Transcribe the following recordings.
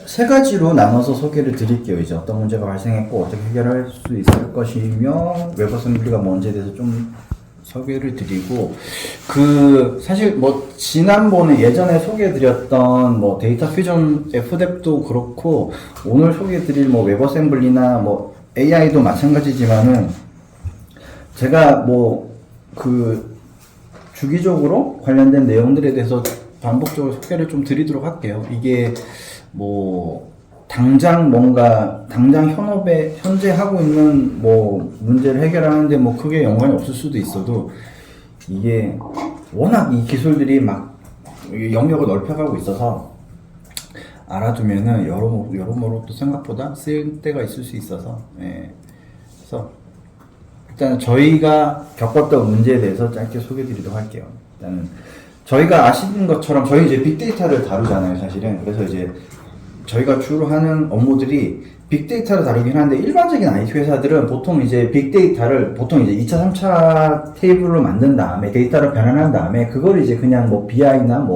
세 가지로 나눠서 소개를 드릴게요. 이제 어떤 문제가 발생했고 어떻게 해결할 수 있을 것이며 웹 어셈블리가 뭔지에 대해서 좀 소개를 드리고, 사실 지난번에 예전에 소개해드렸던 데이터 퓨전 FDEP도 그렇고 오늘 소개해드릴 웹 어셈블리나 AI도 마찬가지지만은 제가 주기적으로 관련된 내용들에 대해서 반복적으로 소개를 좀 드리도록 할게요. 이게 당장 현업에 현재 하고 있는 문제를 해결하는데 크게 연관이 없을 수도 있어도, 이게 워낙 이 기술들이 막 영역을 넓혀가고 있어서 알아두면은 여러모로 또 생각보다 쓰일 때가 있을 수 있어서, 그래서 일단 저희가 겪었던 문제에 대해서 짧게 소개드리도록 할게요. 일단은 저희가 아시는 것처럼 저희 이제 빅데이터를 다루잖아요, 사실은. 그래서 이제 저희가 주로 하는 업무들이 빅데이터를 다루긴 하는데, 일반적인 IT 회사들은 보통 이제 빅데이터를 보통 이제 2차, 3차 테이블로 만든 다음에 데이터를 변환한 다음에 그걸 이제 그냥 BI나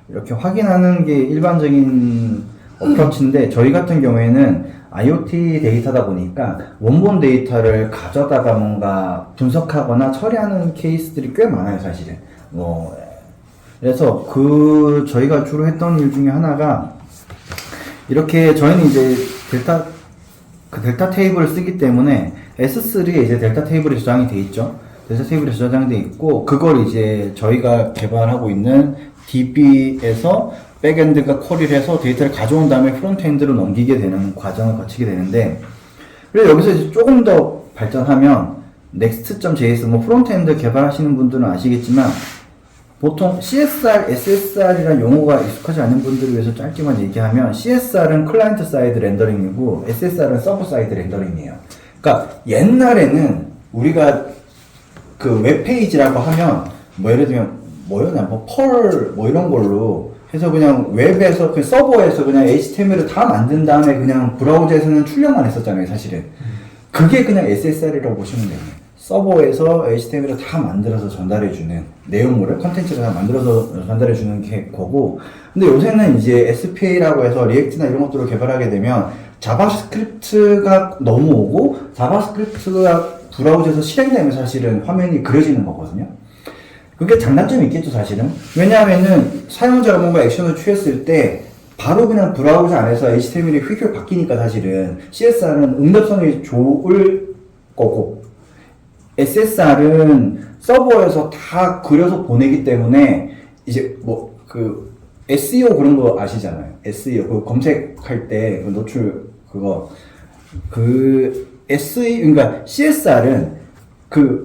이렇게 확인하는 게 일반적인 어프로치인데, 저희 같은 경우에는 IoT 데이터다 보니까 원본 데이터를 가져다가 뭔가 분석하거나 처리하는 케이스들이 꽤 많아요, 사실은. 그래서 저희가 주로 했던 일 중에 하나가, 이렇게 저희는 이제 델타 테이블을 쓰기 때문에 S3에 이제 델타 테이블이 저장이 돼 있죠. 델타 테이블이 저장돼 있고, 그걸 이제 저희가 개발하고 있는 DB에서 백엔드가 쿼리를 해서 데이터를 가져온 다음에 프론트엔드로 넘기게 되는 과정을 거치게 되는데, 그래서 여기서 이제 조금 더 발전하면 next.js, 프론트엔드 개발하시는 분들은 아시겠지만 보통 CSR, SSR이라는 용어가 익숙하지 않은 분들을 위해서 짧게만 얘기하면, CSR은 클라이언트 사이드 렌더링이고 SSR은 서버 사이드 렌더링이에요. 그러니까 옛날에는 우리가 웹페이지라고 하면 예를 들면 펄 이런 걸로 해서 그냥 웹에서 서버에서 그냥 HTML을 다 만든 다음에 그냥 브라우저에서는 출력만 했었잖아요, 사실은. 그게 그냥 SSR이라고 보시면 돼요. 서버에서 HTML을 다 만들어서 전달해주는 내용물을, 컨텐츠를 다 만들어서 전달해주는 게 거고, 근데 요새는 이제 SPA라고 해서 리액트나 이런 것들을 개발하게 되면 자바스크립트가 넘어오고, 자바스크립트가 브라우저에서 실행되면 사실은 화면이 그려지는 거거든요. 그게 장단점이 있겠죠, 사실은. 왜냐하면은 사용자가 뭔가 액션을 취했을 때 바로 그냥 브라우저 안에서 HTML이 휙휙 바뀌니까 사실은 CSR은 응답성이 좋을 거고, SSR은 서버에서 다 그려서 보내기 때문에 이제 SEO 그런 거 아시잖아요. SEO 검색할 때 노출 그러니까 CSR은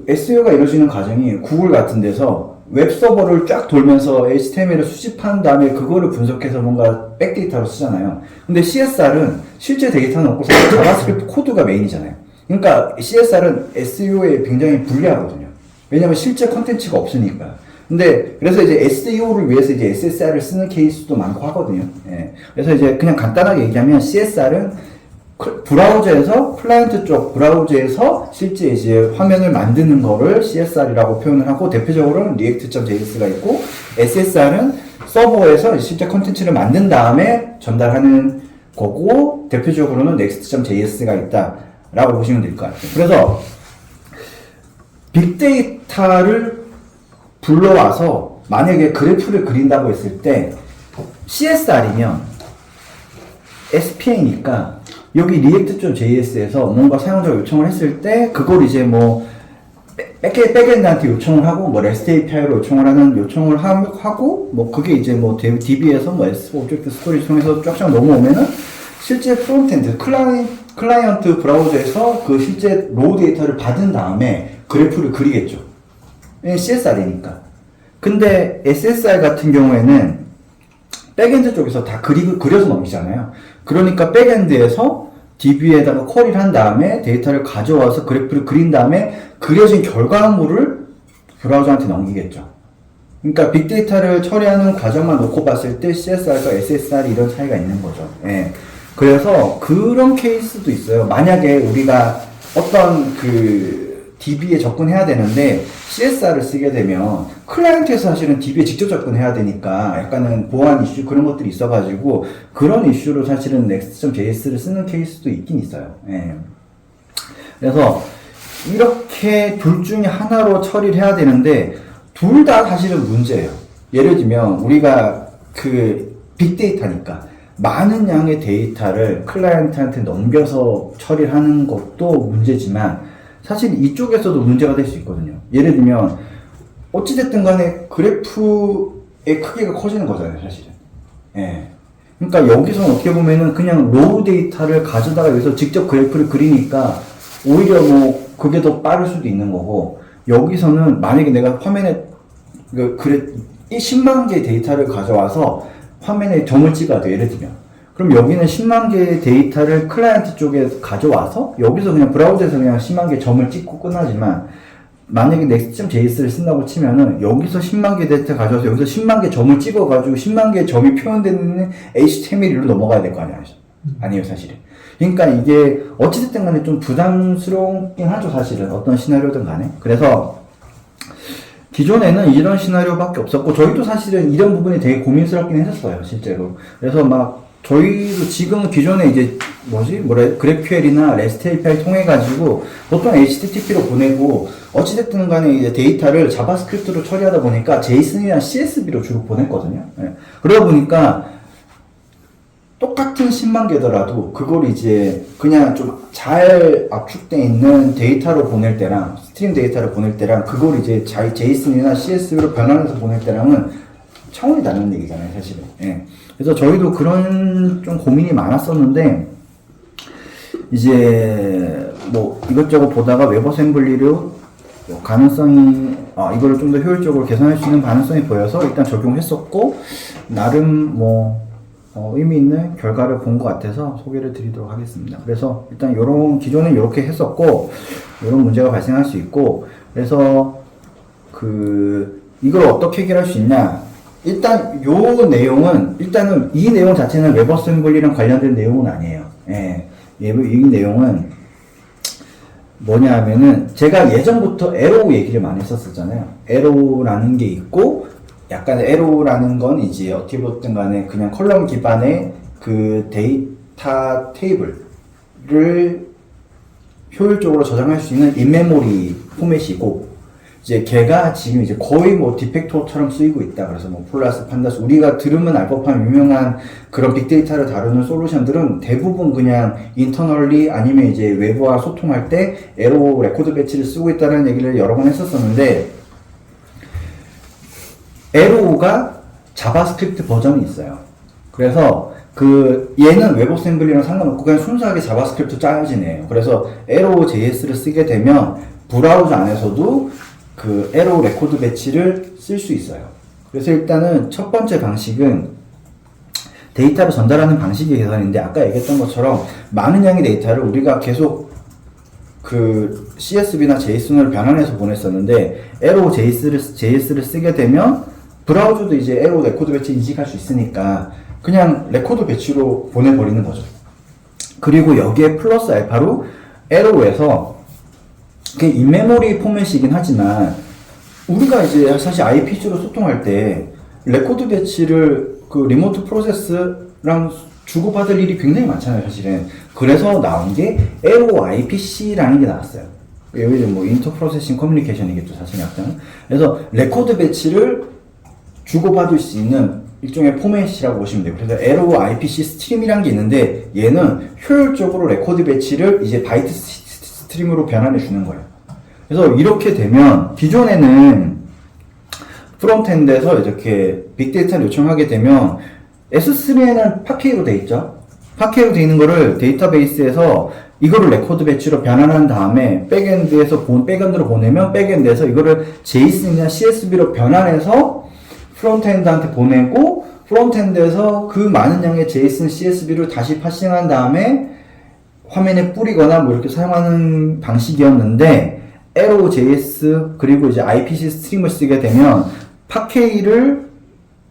SEO가 이루어지는 과정이 구글 같은 데서 웹 서버를 쫙 돌면서 HTML을 수집한 다음에 그거를 분석해서 뭔가 백데이터로 쓰잖아요. 근데 CSR은 실제 데이터는 없고 자바스크립트 코드가 메인이잖아요. 그러니까 CSR은 SEO에 굉장히 불리하거든요. 왜냐면 실제 컨텐츠가 없으니까. 그래서 이제 SEO를 위해서 이제 SSR을 쓰는 케이스도 많고 하거든요. 그래서 이제 그냥 간단하게 얘기하면 CSR은 브라우저에서, 클라이언트 쪽 브라우저에서 실제 이제 화면을 만드는 거를 CSR이라고 표현을 하고, 대표적으로는 react.js가 있고, SSR은 서버에서 실제 컨텐츠를 만든 다음에 전달하는 거고, 대표적으로는 next.js가 있다 라고 보시면 될 것 같아요. 그래서 빅데이터를 불러와서 만약에 그래프를 그린다고 했을 때 CSR이면 SPA니까 여기 react.js에서 뭔가 사용자가 요청을 했을 때 그걸 이제 백엔드한테 요청을 하고 REST API로 요청을 하고 그게 이제 DB에서 오브젝트 스토리지 통해서 쫙쫙 넘어오면은 실제 프론트엔드 클라이언트 브라우저에서 그 실제 로우 데이터를 받은 다음에 그래프를 그리겠죠. CSR이니까. 근데 SSR 같은 경우에는 백엔드 쪽에서 다 그려서 넘기잖아요. 그러니까 백엔드에서 DB에다가 쿼리를 한 다음에 데이터를 가져와서 그래프를 그린 다음에 그려진 결과물을 브라우저한테 넘기겠죠. 그러니까 빅데이터를 처리하는 과정만 놓고 봤을 때 CSR과 SSR이 이런 차이가 있는 거죠. 그래서 그런 케이스도 있어요. 만약에 우리가 어떤 DB에 접근해야 되는데 CSR을 쓰게 되면 클라이언트에서 사실은 DB에 직접 접근해야 되니까 약간은 보안 이슈 그런 것들이 있어가지고 그런 이슈로 사실은 Next.js를 쓰는 케이스도 있긴 있어요. 예. 그래서 이렇게 둘 중에 하나로 처리를 해야 되는데 둘 다 사실은 문제예요. 예를 들면 우리가 그 빅데이터니까 많은 양의 데이터를 클라이언트한테 넘겨서 처리를 하는 것도 문제지만 사실 이쪽에서도 문제가 될 수 있거든요. 예를 들면 어찌됐든 간에 그래프의 크기가 커지는 거잖아요, 사실은. 예. 그러니까 여기서는 어떻게 보면은 그냥 로우 데이터를 가져다가 여기서 직접 그래프를 그리니까 오히려 뭐 그게 더 빠를 수도 있는 거고, 여기서는 만약에 내가 화면에 그래 10만 개의 데이터를 가져와서 화면에 점을 찍어야 돼, 예를 들면. 그럼 여기는 10만 개의 데이터를 클라이언트 쪽에 가져와서 여기서 그냥 브라우저에서 그냥 10만 개 점을 찍고 끝나지만, 만약에 Next.js를 쓴다고 치면은 여기서 10만 개 데이터 가져와서 여기서 10만 개 점을 찍어가지고 10만 개 점이 표현되는 HTML로 넘어가야 될 거 아니에요, 사실은. 그러니까 이게 어찌됐든 간에 좀 부담스럽긴 하죠, 사실은. 어떤 시나리오든 간에. 그래서 기존에는 이런 시나리오밖에 없었고, 저희도 사실은 이런 부분이 되게 고민스럽긴 했었어요, 실제로. 그래서 막 저희도 지금 기존에 이제 그래프QL이나 REST API 통해 가지고 보통 HTTP로 보내고, 어찌됐든 간에 이제 데이터를 자바스크립트로 처리하다 보니까 JSON이나 CSV로 주로 보냈거든요. 예. 그러다 보니까 똑같은 10만 개더라도 그걸 이제 그냥 좀 잘 압축되어 있는 데이터로 보낼 때랑 스트림 데이터를 보낼 때랑 그걸 이제 JSON이나 CSV로 변환해서 보낼 때랑은 차원이 다른 얘기잖아요, 사실은. 예. 그래서 저희도 그런 좀 고민이 많았었는데, 이제 뭐 이것저것 보다가 웹어셈블리로 가능성이 이거를 좀 더 효율적으로 개선할 수 있는 가능성이 보여서 일단 적용했었고, 나름 뭐 의미 있는 결과를 본 것 같아서 소개를 드리도록 하겠습니다. 그래서 일단 기존에 이렇게 했었고, 이런 문제가 발생할 수 있고, 그래서 이걸 어떻게 해결할 수 있냐. 일단 일단은 이 내용 자체는 웹어셈블리랑 관련된 내용은 아니에요. 예. 이 내용은 뭐냐 하면은, 제가 예전부터 에로우 얘기를 많이 했었잖아요. 에로우라는 게 있고, 약간 에로우라는 건 이제 어떻게 보든 간에 그냥 컬럼 기반의 그 데이터 테이블을 효율적으로 저장할 수 있는 인메모리 포맷이고, 이제 걔가 지금 이제 거의 뭐 디팩토처럼 쓰이고 있다. 그래서 뭐 폴라스, 판다스, 우리가 들으면 알 법한 유명한 그런 빅데이터를 다루는 솔루션들은 대부분 그냥 인터널리 아니면 이제 외부와 소통할 때 에로 레코드 배치를 쓰고 있다는 얘기를 여러 번 했었었는데, 에로우가 자바스크립트 버전이 있어요. 그래서 얘는 웹어셈블리랑 상관없고 그냥 순수하게 자바스크립트 짜여지네요. 그래서 에로우 JS를 쓰게 되면 브라우저 안에서도 그 에로우 레코드 배치를 쓸 수 있어요. 그래서 일단은 첫 번째 방식은 데이터를 전달하는 방식의 개선인데, 아까 얘기했던 것처럼 많은 양의 데이터를 우리가 계속 CSV나 JSON을 변환해서 보냈었는데, 에로우 JS를 쓰게 되면 브라우저도 이제 에로우 레코드 배치 인식할 수 있으니까 그냥 레코드 배치로 보내버리는 거죠. 그리고 여기에 플러스 알파로 에로우에서 그게 인메모리 포맷이긴 하지만, 우리가 이제 사실 IPC로 소통할 때 레코드 배치를 리모트 프로세스랑 주고받을 일이 굉장히 많잖아요, 사실은. 그래서 나온 게 LOIPC라는 게 나왔어요. 여기 뭐 인터 프로세싱 커뮤니케이션이겠죠, 사실 약간. 그래서 레코드 배치를 주고받을 수 있는 일종의 포맷이라고 보시면 돼요. 그래서 LOIPC 스트림이라는 게 있는데, 얘는 효율적으로 레코드 배치를 이제 바이트 스트림으로 변환해 주는 거예요. 그래서 이렇게 되면, 기존에는 프론트엔드에서 이렇게 빅데이터를 요청하게 되면 S3에는 파케이로 돼 있죠. 파케이로 돼 있는 거를 데이터베이스에서 이거를 레코드 배치로 변환한 다음에 백엔드로 보내면 백엔드에서 이거를 JSON이나 CSV로 변환해서 프론트엔드한테 보내고, 프론트엔드에서 그 많은 양의 JSON, CSV를 다시 파싱한 다음에 화면에 뿌리거나 뭐 이렇게 사용하는 방식이었는데, LOJS 그리고 이제 IPC 스트림을 쓰게 되면 파케이를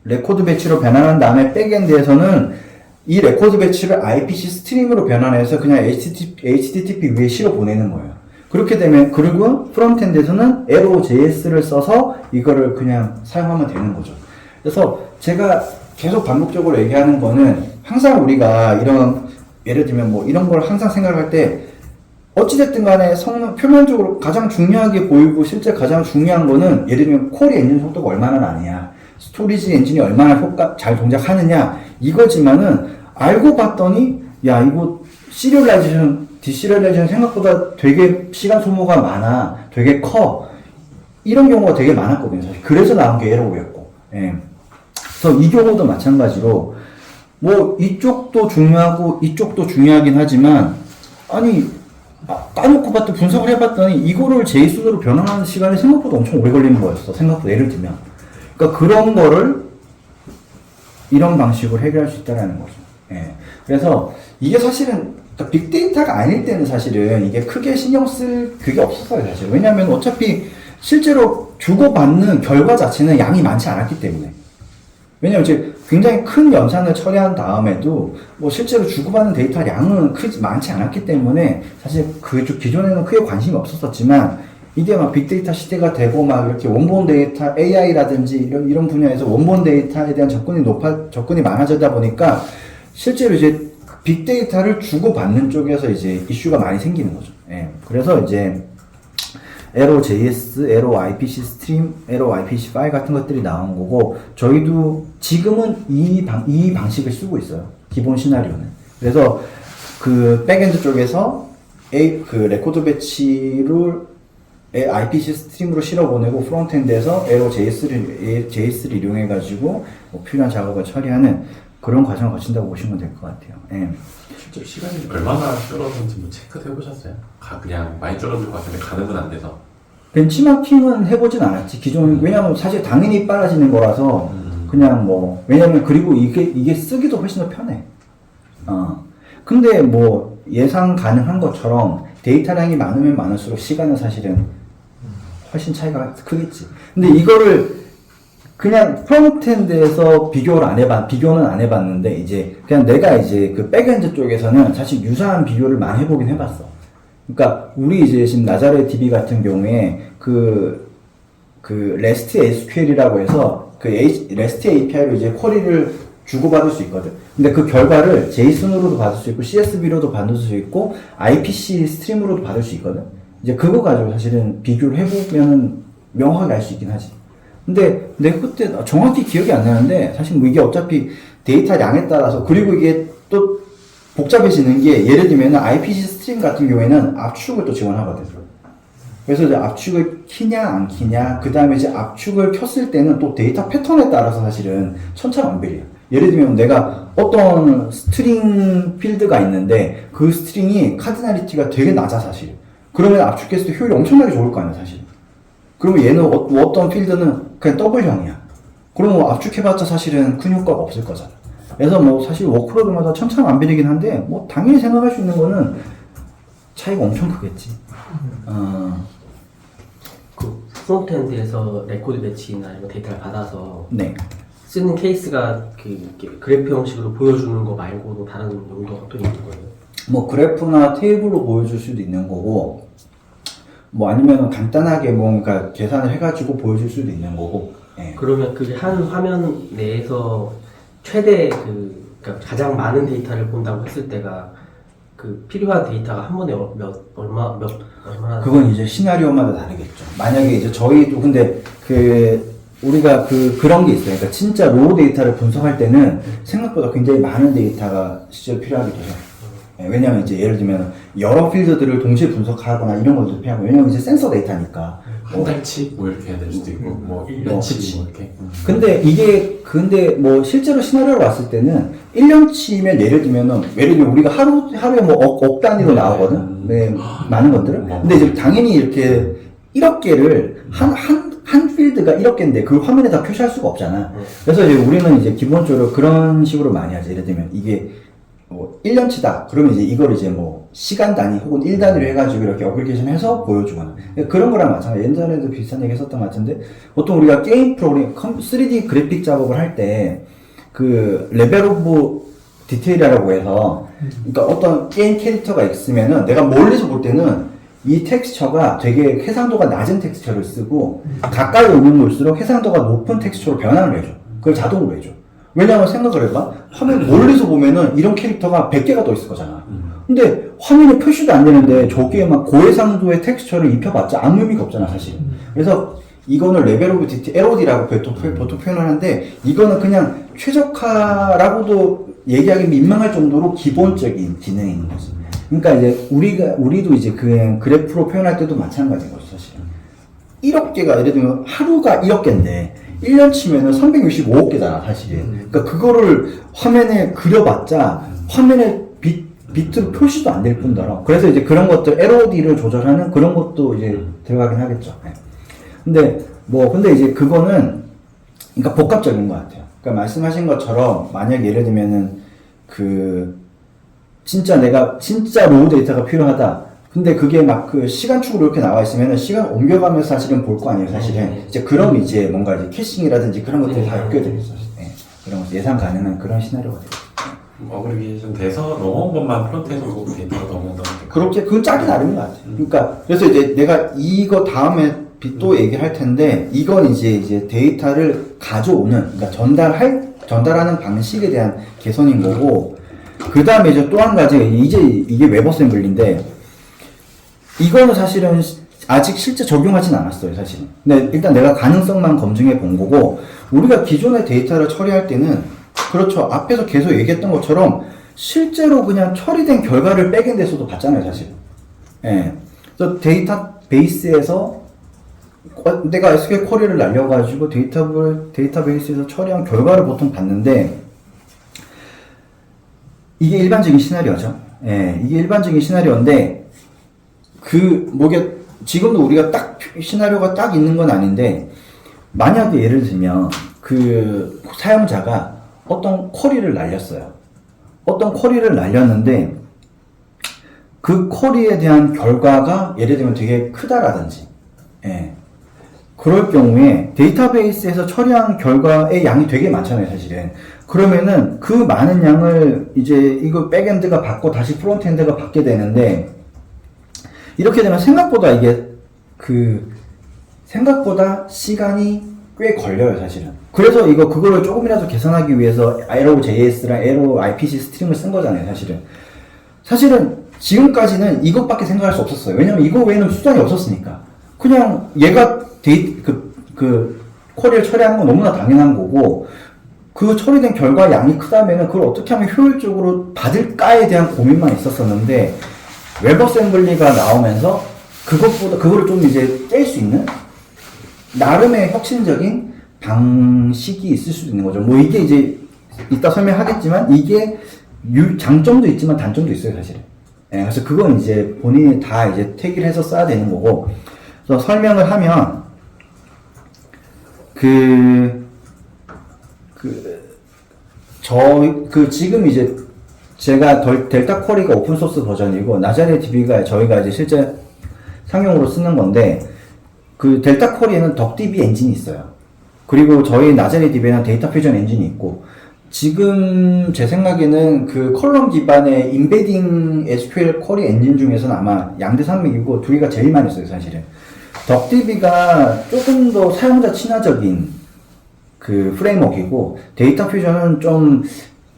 레코드 배치로 변환한 다음에 백엔드에서는 이 레코드 배치를 IPC 스트림으로 변환해서 그냥 HTTP 위에 실어 보내는 거예요. 그렇게 되면, 그리고 프론트엔드에서는 Arrow.js를 써서 이거를 그냥 사용하면 되는 거죠. 그래서 제가 계속 반복적으로 얘기하는 거는 항상 우리가 이런, 예를 들면 뭐 이런 걸 항상 생각할 때 어찌됐든 간에 성능, 표면적으로 가장 중요하게 보이고 실제 가장 중요한 거는 예를 들면 콜이 엔진 속도가 얼마나 나느냐, 스토리지 엔진이 얼마나 잘 동작하느냐, 이거지만은 알고 봤더니, 야, 이거 시리얼라이제이션, 디시리얼라이제이션 생각보다 되게 시간 소모가 많아. 되게 커. 이런 경우가 되게 많았거든요, 사실. 그래서 나온 게 에러고였고. 예. 그래서 이 경우도 마찬가지로, 뭐, 이쪽도 중요하고, 이쪽도 중요하긴 하지만, 아니, 까놓고 봤더니 분석을 해봤더니 이거를 JSON으로 변환하는 시간이 생각보다 엄청 오래 걸리는 거였어. 생각보다 예를 들면. 그러니까 그런 거를 이런 방식으로 해결할 수 있다는 거죠. 예. 그래서 이게 사실은 그러니까 빅데이터가 아닐 때는 사실은 이게 크게 신경 쓸 그게 없었어요, 사실. 왜냐하면 어차피 실제로 주고받는 결과 자체는 양이 많지 않았기 때문에. 왜냐면 이제 굉장히 큰 연산을 처리한 다음에도 뭐 실제로 주고받는 데이터 양은 많지 않았기 때문에 사실 기존에는 크게 관심이 없었었지만 이게 막 빅데이터 시대가 되고 막 이렇게 원본 데이터 AI라든지 이런 분야에서 원본 데이터에 대한 접근이 많아지다 보니까 실제로 이제 빅데이터를 주고받는 쪽에서 이제 이슈가 많이 생기는 거죠. 예. 그래서 이제 Arrow.js, Arrow.ipc 스트림, Arrow.ipc 파일 같은 것들이 나온 거고, 저희도 지금은 이 방식을 쓰고 있어요. 기본 시나리오는. 그래서 그 백엔드 쪽에서 그 레코드 배치를 IPC 스트림으로 실어보내고, 프론트엔드에서 Arrow.js를 이용해가지고 뭐 필요한 작업을 처리하는 그런 과정을 거친다고 보시면 될 것 같아요. 예. 실제 시간이 얼마나 줄어든지 뭐 체크도 해보셨어요? 그냥 많이 줄어들 것 같은데 가늠은 안 돼서. 벤치마킹은 해보진 않았지. 왜냐면 사실 당연히 빨라지는 거라서, 그냥 뭐, 왜냐면 그리고 이게 쓰기도 훨씬 더 편해. 근데 뭐, 예상 가능한 것처럼 데이터량이 많으면 많을수록 시간은 사실은 훨씬 차이가 크겠지. 근데 이거를 그냥 프론트엔드에서 비교는 안 해봤는데, 이제, 그냥 내가 이제 그 백엔드 쪽에서는 사실 유사한 비교를 많이 해보긴 해봤어. 그러니까, 우리 이제 지금 나자레 DB 같은 경우에 그 REST SQL이라고 해서 그 REST API로 이제 쿼리를 주고받을 수 있거든. 근데 그 결과를 JSON으로도 받을 수 있고, CSV로도 받을 수 있고, IPC 스트림으로도 받을 수 있거든. 이제 그거 가지고 사실은 비교를 해보면 명확하게 알 수 있긴 하지. 근데 내가 그때 정확히 기억이 안 나는데 사실 뭐 이게 어차피 데이터 양에 따라서 그리고 이게 또 복잡해지는 게 예를 들면 IPC 스트림 같은 경우에는 압축을 또 지원하거든. 그래서 이제 압축을 키냐 안 키냐 그 다음에 이제 압축을 켰을 때는 또 데이터 패턴에 따라서 사실은 천차만별이야. 예를 들면 내가 어떤 스트링 필드가 있는데 그 스트링이 카디널리티가 되게 낮아 사실. 그러면 압축했을 때 효율이 엄청나게 좋을 거 아니야 사실. 그러면 얘는 어떤 필드는 그냥 더블형이야. 그러면 뭐 압축해봤자 사실은 큰 효과가 없을 거잖아. 그래서 뭐 사실 워크로드마다 천차만별이긴 한데 뭐 당연히 생각할 수 있는 거는 차이가 엄청 크겠지. 그 프론트엔드에서 레코드 배치나 이런 데이터를 받아서 네. 쓰는 케이스가 그 그래프 형식으로 보여주는 거 말고도 다른 용도가 또 있는 거예요? 뭐 그래프나 테이블로 보여줄 수도 있는 거고 뭐 아니면 간단하게 뭔가 계산을 해가지고 보여줄 수도 있는 거고. 예. 그러면 그 한 화면 내에서 최대 그러니까 가장 많은 데이터를 본다고 했을 때가 그 필요한 데이터가 한 번에 얼마나 그건 이제 시나리오마다 다르겠죠. 만약에 이제 저희도 근데 우리가 그런 게 있어요. 그러니까 진짜 로우 데이터를 분석할 때는 생각보다 굉장히 많은 데이터가 실제로 필요하기도 해요. 왜냐면 이제 예를 들면 여러 필드들을 동시에 분석하거나 이런 것도 필요하고 왜냐면 이제 센서 데이터니까 한 달치 뭐 이렇게 해야 될 수도 있고 뭐 1년치 뭐 이렇게. 근데 뭐 실제로 시나리오로 왔을 때는 1년치면 예를 들면 우리가 하루에 뭐 억 단위로 나오거든. 네, 많은 것들을. 근데 이제 당연히 이렇게 1억 개를 한 필드가 1억 개인데 그 화면에 다 표시할 수가 없잖아. 그래서 이제 우리는 이제 기본적으로 그런 식으로 많이 하죠. 예를 들면 이게 뭐 1년치다. 그러면 이제 이걸 이제 뭐 시간 단위 혹은 1단위로 해가지고 이렇게 어플리케이션 해서 보여주거나 그런 거랑 마찬가지. 예전에도 비슷한 얘기 했었던 것 같은데 보통 우리가 게임 프로그램 3D 그래픽 작업을 할 때 그 레벨 오브 디테일이라고 해서 그러니까 어떤 게임 캐릭터가 있으면은 내가 멀리서 볼 때는 이 텍스처가 되게 해상도가 낮은 텍스처를 쓰고 가까이 오면 올수록 해상도가 높은 텍스처로 변환을 해줘. 그걸 자동으로 해줘. 왜냐하면 생각을 해봐. 화면 멀리서 보면은 이런 캐릭터가 100개가 더 있을 거잖아. 근데 화면에 표시도 안 되는데 저기에 막 고해상도의 텍스처를 입혀봤자 아무 의미가 없잖아, 사실. 그래서 이거는 레벨 오브 디티, LOD라고 보통 표현을 하는데, 이거는 그냥 최적화라고도 얘기하기 민망할 정도로 기본적인 기능이 있는 거지. 그러니까 이제 우리도 이제 그냥 그래프로 표현할 때도 마찬가지인 거죠, 사실은. 1억 개가, 예를 들면 하루가 1억 개인데, 1년 치면은 365억 개잖아, 사실은. 그러니까 그거를 화면에 그려봤자, 화면에 비트로 표시도 안 될 뿐더러. 그래서 이제 그런 것들, LOD를 조절하는 그런 것도 이제 들어가긴 하겠죠. 네. 근데 이제 그거는, 그러니까 복합적인 것 같아요. 그러니까 말씀하신 것처럼, 만약 예를 들면은, 진짜 로우 데이터가 필요하다. 근데 그게 막 시간축으로 이렇게 나와 있으면은 시간 옮겨가면서 사실은 볼 거 아니에요, 사실은. 이제 그럼 이제 뭔가 이제 캐싱이라든지 그런 것들이 다 엮여들겠어. 네. 그런 거 예상 가능한 그런 시나리오가 되죠. 어그리게이션 돼서 넘어온 것만 프론트에서 보고 데이터가 넘어온다는 게 그렇게, 그건 짝이 다른 것 같아요. 그러니까, 그래서 이제 내가 이거 다음에 또 얘기할 텐데, 이건 이제 데이터를 가져오는, 그러니까 전달하는 방식에 대한 개선인 거고, 그 다음에 이제 또 한 가지, 이게 웹어셈블리인데, 이거는 사실은 아직 실제 적용하진 않았어요, 사실은. 근데 일단 내가 가능성만 검증해 본 거고, 우리가 기존의 데이터를 처리할 때는, 그렇죠. 앞에서 계속 얘기했던 것처럼, 실제로 그냥 처리된 결과를 백엔드에서도 봤잖아요, 사실. 예. 그래서 데이터베이스에서, 내가 SQL 쿼리를 날려가지고 데이터베이스에서 처리한 결과를 보통 봤는데, 이게 일반적인 시나리오죠. 예. 이게 일반적인 시나리오인데, 지금도 우리가 딱, 시나리오가 딱 있는 건 아닌데, 만약에 예를 들면, 사용자가 어떤 쿼리를 날렸어요. 어떤 쿼리를 날렸는데, 그 쿼리에 대한 결과가 예를 들면 되게 크다라든지, 예. 그럴 경우에 데이터베이스에서 처리한 결과의 양이 되게 많잖아요, 사실은. 그러면은 그 많은 양을 이제 이거 백엔드가 받고 다시 프론트엔드가 받게 되는데, 이렇게 되면 생각보다 시간이 꽤 걸려요, 사실은. 그래서 그거를 조금이라도 개선하기 위해서 Arrow.js랑 Arrow.ipc 스트림을 쓴 거잖아요, 사실은. 사실은 지금까지는 이것밖에 생각할 수 없었어요. 왜냐면 이거 외에는 수단이 없었으니까. 그냥 얘가 쿼리를 처리하는 건 너무나 당연한 거고, 그 처리된 결과 양이 크다면은 그걸 어떻게 하면 효율적으로 받을까에 대한 고민만 있었었는데, 웹어셈블리가 나오면서 그거를 좀 이제 깰 수 있는 나름의 혁신적인 방식이 있을 수도 있는 거죠. 이게 이제 이따 설명하겠지만 이게 장점도 있지만 단점도 있어요, 사실은. 예, 그래서 그건 이제 본인이 다 이제 택일 해서 써야 되는 거고, 그래서 설명을 하면 지금 이제 제가 델타 쿼리가 오픈소스 버전이고, 나자레DB가 저희가 이제 실제 상용으로 쓰는 건데, 델타 쿼리에는 덕DB 엔진이 있어요. 그리고 저희 나자레DB에는 데이터 퓨전 엔진이 있고, 지금 제 생각에는 컬럼 기반의 인베딩 SQL 쿼리 엔진 중에서는 아마 양대 산맥이고, 둘이가 제일 많이 써요, 사실은. 덕DB가 조금 더 사용자 친화적인 프레임워크이고, 데이터 퓨전은 좀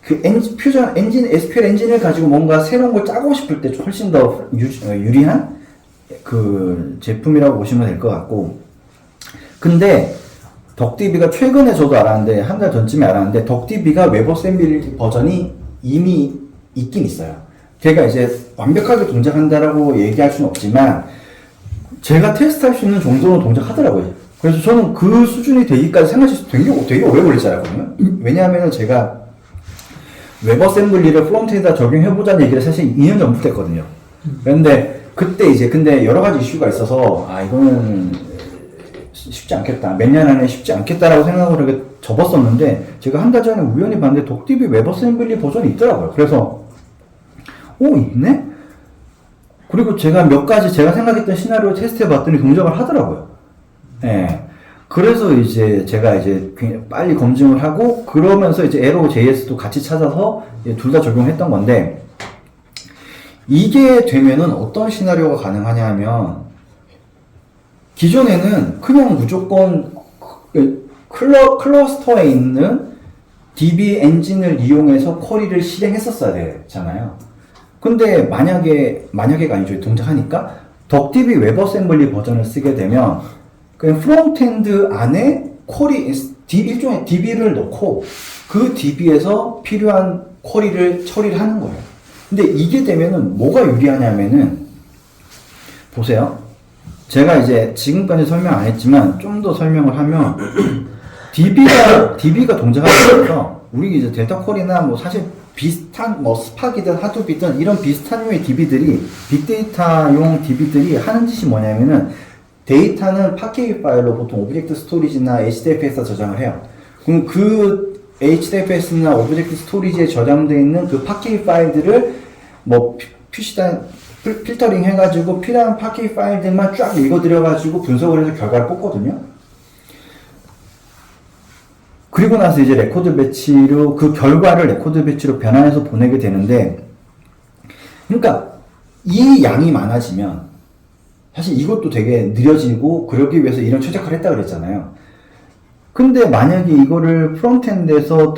퓨전 엔진, SQL 엔진을 가지고 뭔가 새로운 걸 짜고 싶을 때 훨씬 더 유리한 제품이라고 보시면 될 것 같고, 근데 덕DB가 최근에 저도 알았는데, 한 달 전쯤에 알았는데, 덕DB가 웹어셈블리 버전이 이미 있긴 있어요. 걔가 이제 완벽하게 동작한다라고 얘기할 수는 없지만, 제가 테스트할 수 있는 정도는 동작하더라고요. 그래서 저는 그 수준이 되기까지 생각해서 되게 오래 걸릴 줄 알았거든요. 왜냐하면 제가 웹어셈블리를 프론트에다 적용해보자는 얘기를 사실 2년 전부터 했거든요. 근데 여러 가지 이슈가 있어서, 이거는 쉽지 않겠다. 몇 년 안에 쉽지 않겠다라고 생각을 하게 접었었는데, 제가 한 달 전에 우연히 봤는데, 덕DB 웹어셈블리 버전이 있더라고요. 그래서, 있네? 그리고 제가 제가 생각했던 시나리오 테스트해봤더니 동작을 하더라고요. 예. 그래서 이제 제가 이제 빨리 검증을 하고, 그러면서 이제 Arrow.js도 같이 찾아서 둘 다 적용했던 건데, 이게 되면은 어떤 시나리오가 가능하냐 하면, 기존에는 그냥 무조건 클러스터에 있는 DB 엔진을 이용해서 쿼리를 실행했었어야 되잖아요. 근데 만약에가 아니죠. 동작하니까 덕DB 웹어셈블리 버전을 쓰게 되면 그냥 프론트엔드 안에 쿼리, 일종의 DB를 넣고 그 DB에서 필요한 쿼리를 처리를 하는 거예요. 근데 이게 되면은 뭐가 유리하냐면은, 보세요. 제가 이제 지금까지 설명 안 했지만 좀 더 설명을 하면, DB가 동작하면서 우리 이제 델타 쿼리나 뭐 사실 비슷한 뭐 스팍이든 하두비든 이런 비슷한 류의 DB들이, 빅데이터용 DB들이 하는 짓이 뭐냐면은, 데이터는 파케이 파일로 보통 오브젝트 스토리지나 HDFS에 저장을 해요. 그럼 그 HDFS나 오브젝트 스토리지에 저장되어 있는 그 파케이 파일들을 뭐 필터링 해가지고 필요한 파케이 파일들만 쫙 읽어드려가지고 분석을 해서 결과를 뽑거든요. 그리고 나서 이제 레코드 배치로 그 결과를 레코드 배치로 변환해서 보내게 되는데, 그러니까 이 양이 많아지면 사실 이것도 되게 느려지고 그러기 위해서 이런 최적화를 했다고 그랬잖아요. 근데 만약에 이거를 프론트엔드에서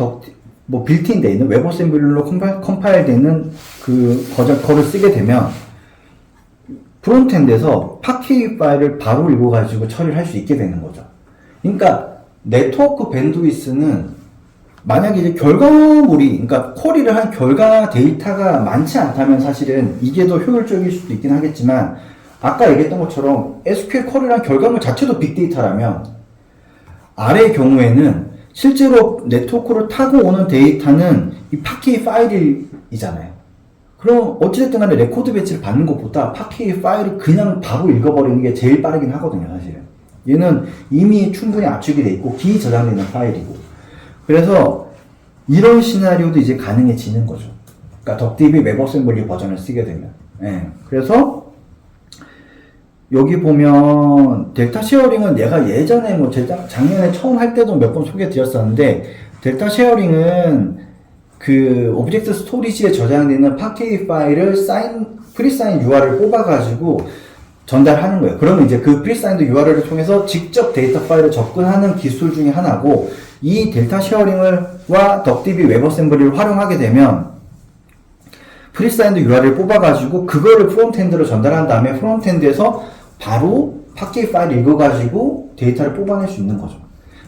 뭐 빌트인 돼 있는 웹어셈블리로 컴파일 되는 거를 쓰게 되면 프론트엔드에서 파케이 파일을 바로 읽어가지고 처리를 할 수 있게 되는 거죠. 그러니까 네트워크 밴드위스는 만약에 이제 결과물이, 그러니까 쿼리를 한 결과 데이터가 많지 않다면 사실은 이게 더 효율적일 수도 있긴 하겠지만, 아까 얘기했던 것처럼 SQL 쿼리란 결과물 자체도 빅데이터라면 아래의 경우에는 실제로 네트워크를 타고 오는 데이터는 이 파케이 파일이잖아요. 그럼 어찌됐든 간에 레코드 배치를 받는 것보다 파케이 파일을 그냥 바로 읽어버리는 게 제일 빠르긴 하거든요, 사실은. 얘는 이미 충분히 압축이 돼 있고 기저장되는 파일이고. 그래서 이런 시나리오도 이제 가능해지는 거죠. 그러니까 덕DB 웹어셈블리 버전을 쓰게 되면. 예. 그래서 여기 보면 델타 쉐어링은 내가 예전에 뭐 작년에 처음 할 때도 몇 번 소개 드렸었는데, 델타 쉐어링은 그 오브젝트 스토리지에 저장되는 파케이 파일을 프리사인 URL을 뽑아가지고 전달하는 거예요. 그러면 이제 그 프리사인드 URL을 통해서 직접 데이터 파일을 접근하는 기술 중에 하나고, 이 델타 쉐어링과 덕DB 웹어셈블리를 활용하게 되면 프리사인드 URL을 뽑아가지고 그거를 프론트엔드로 전달한 다음에 프론트엔드에서 바로 파케이 파일 읽어가지고 데이터를 뽑아낼 수 있는 거죠.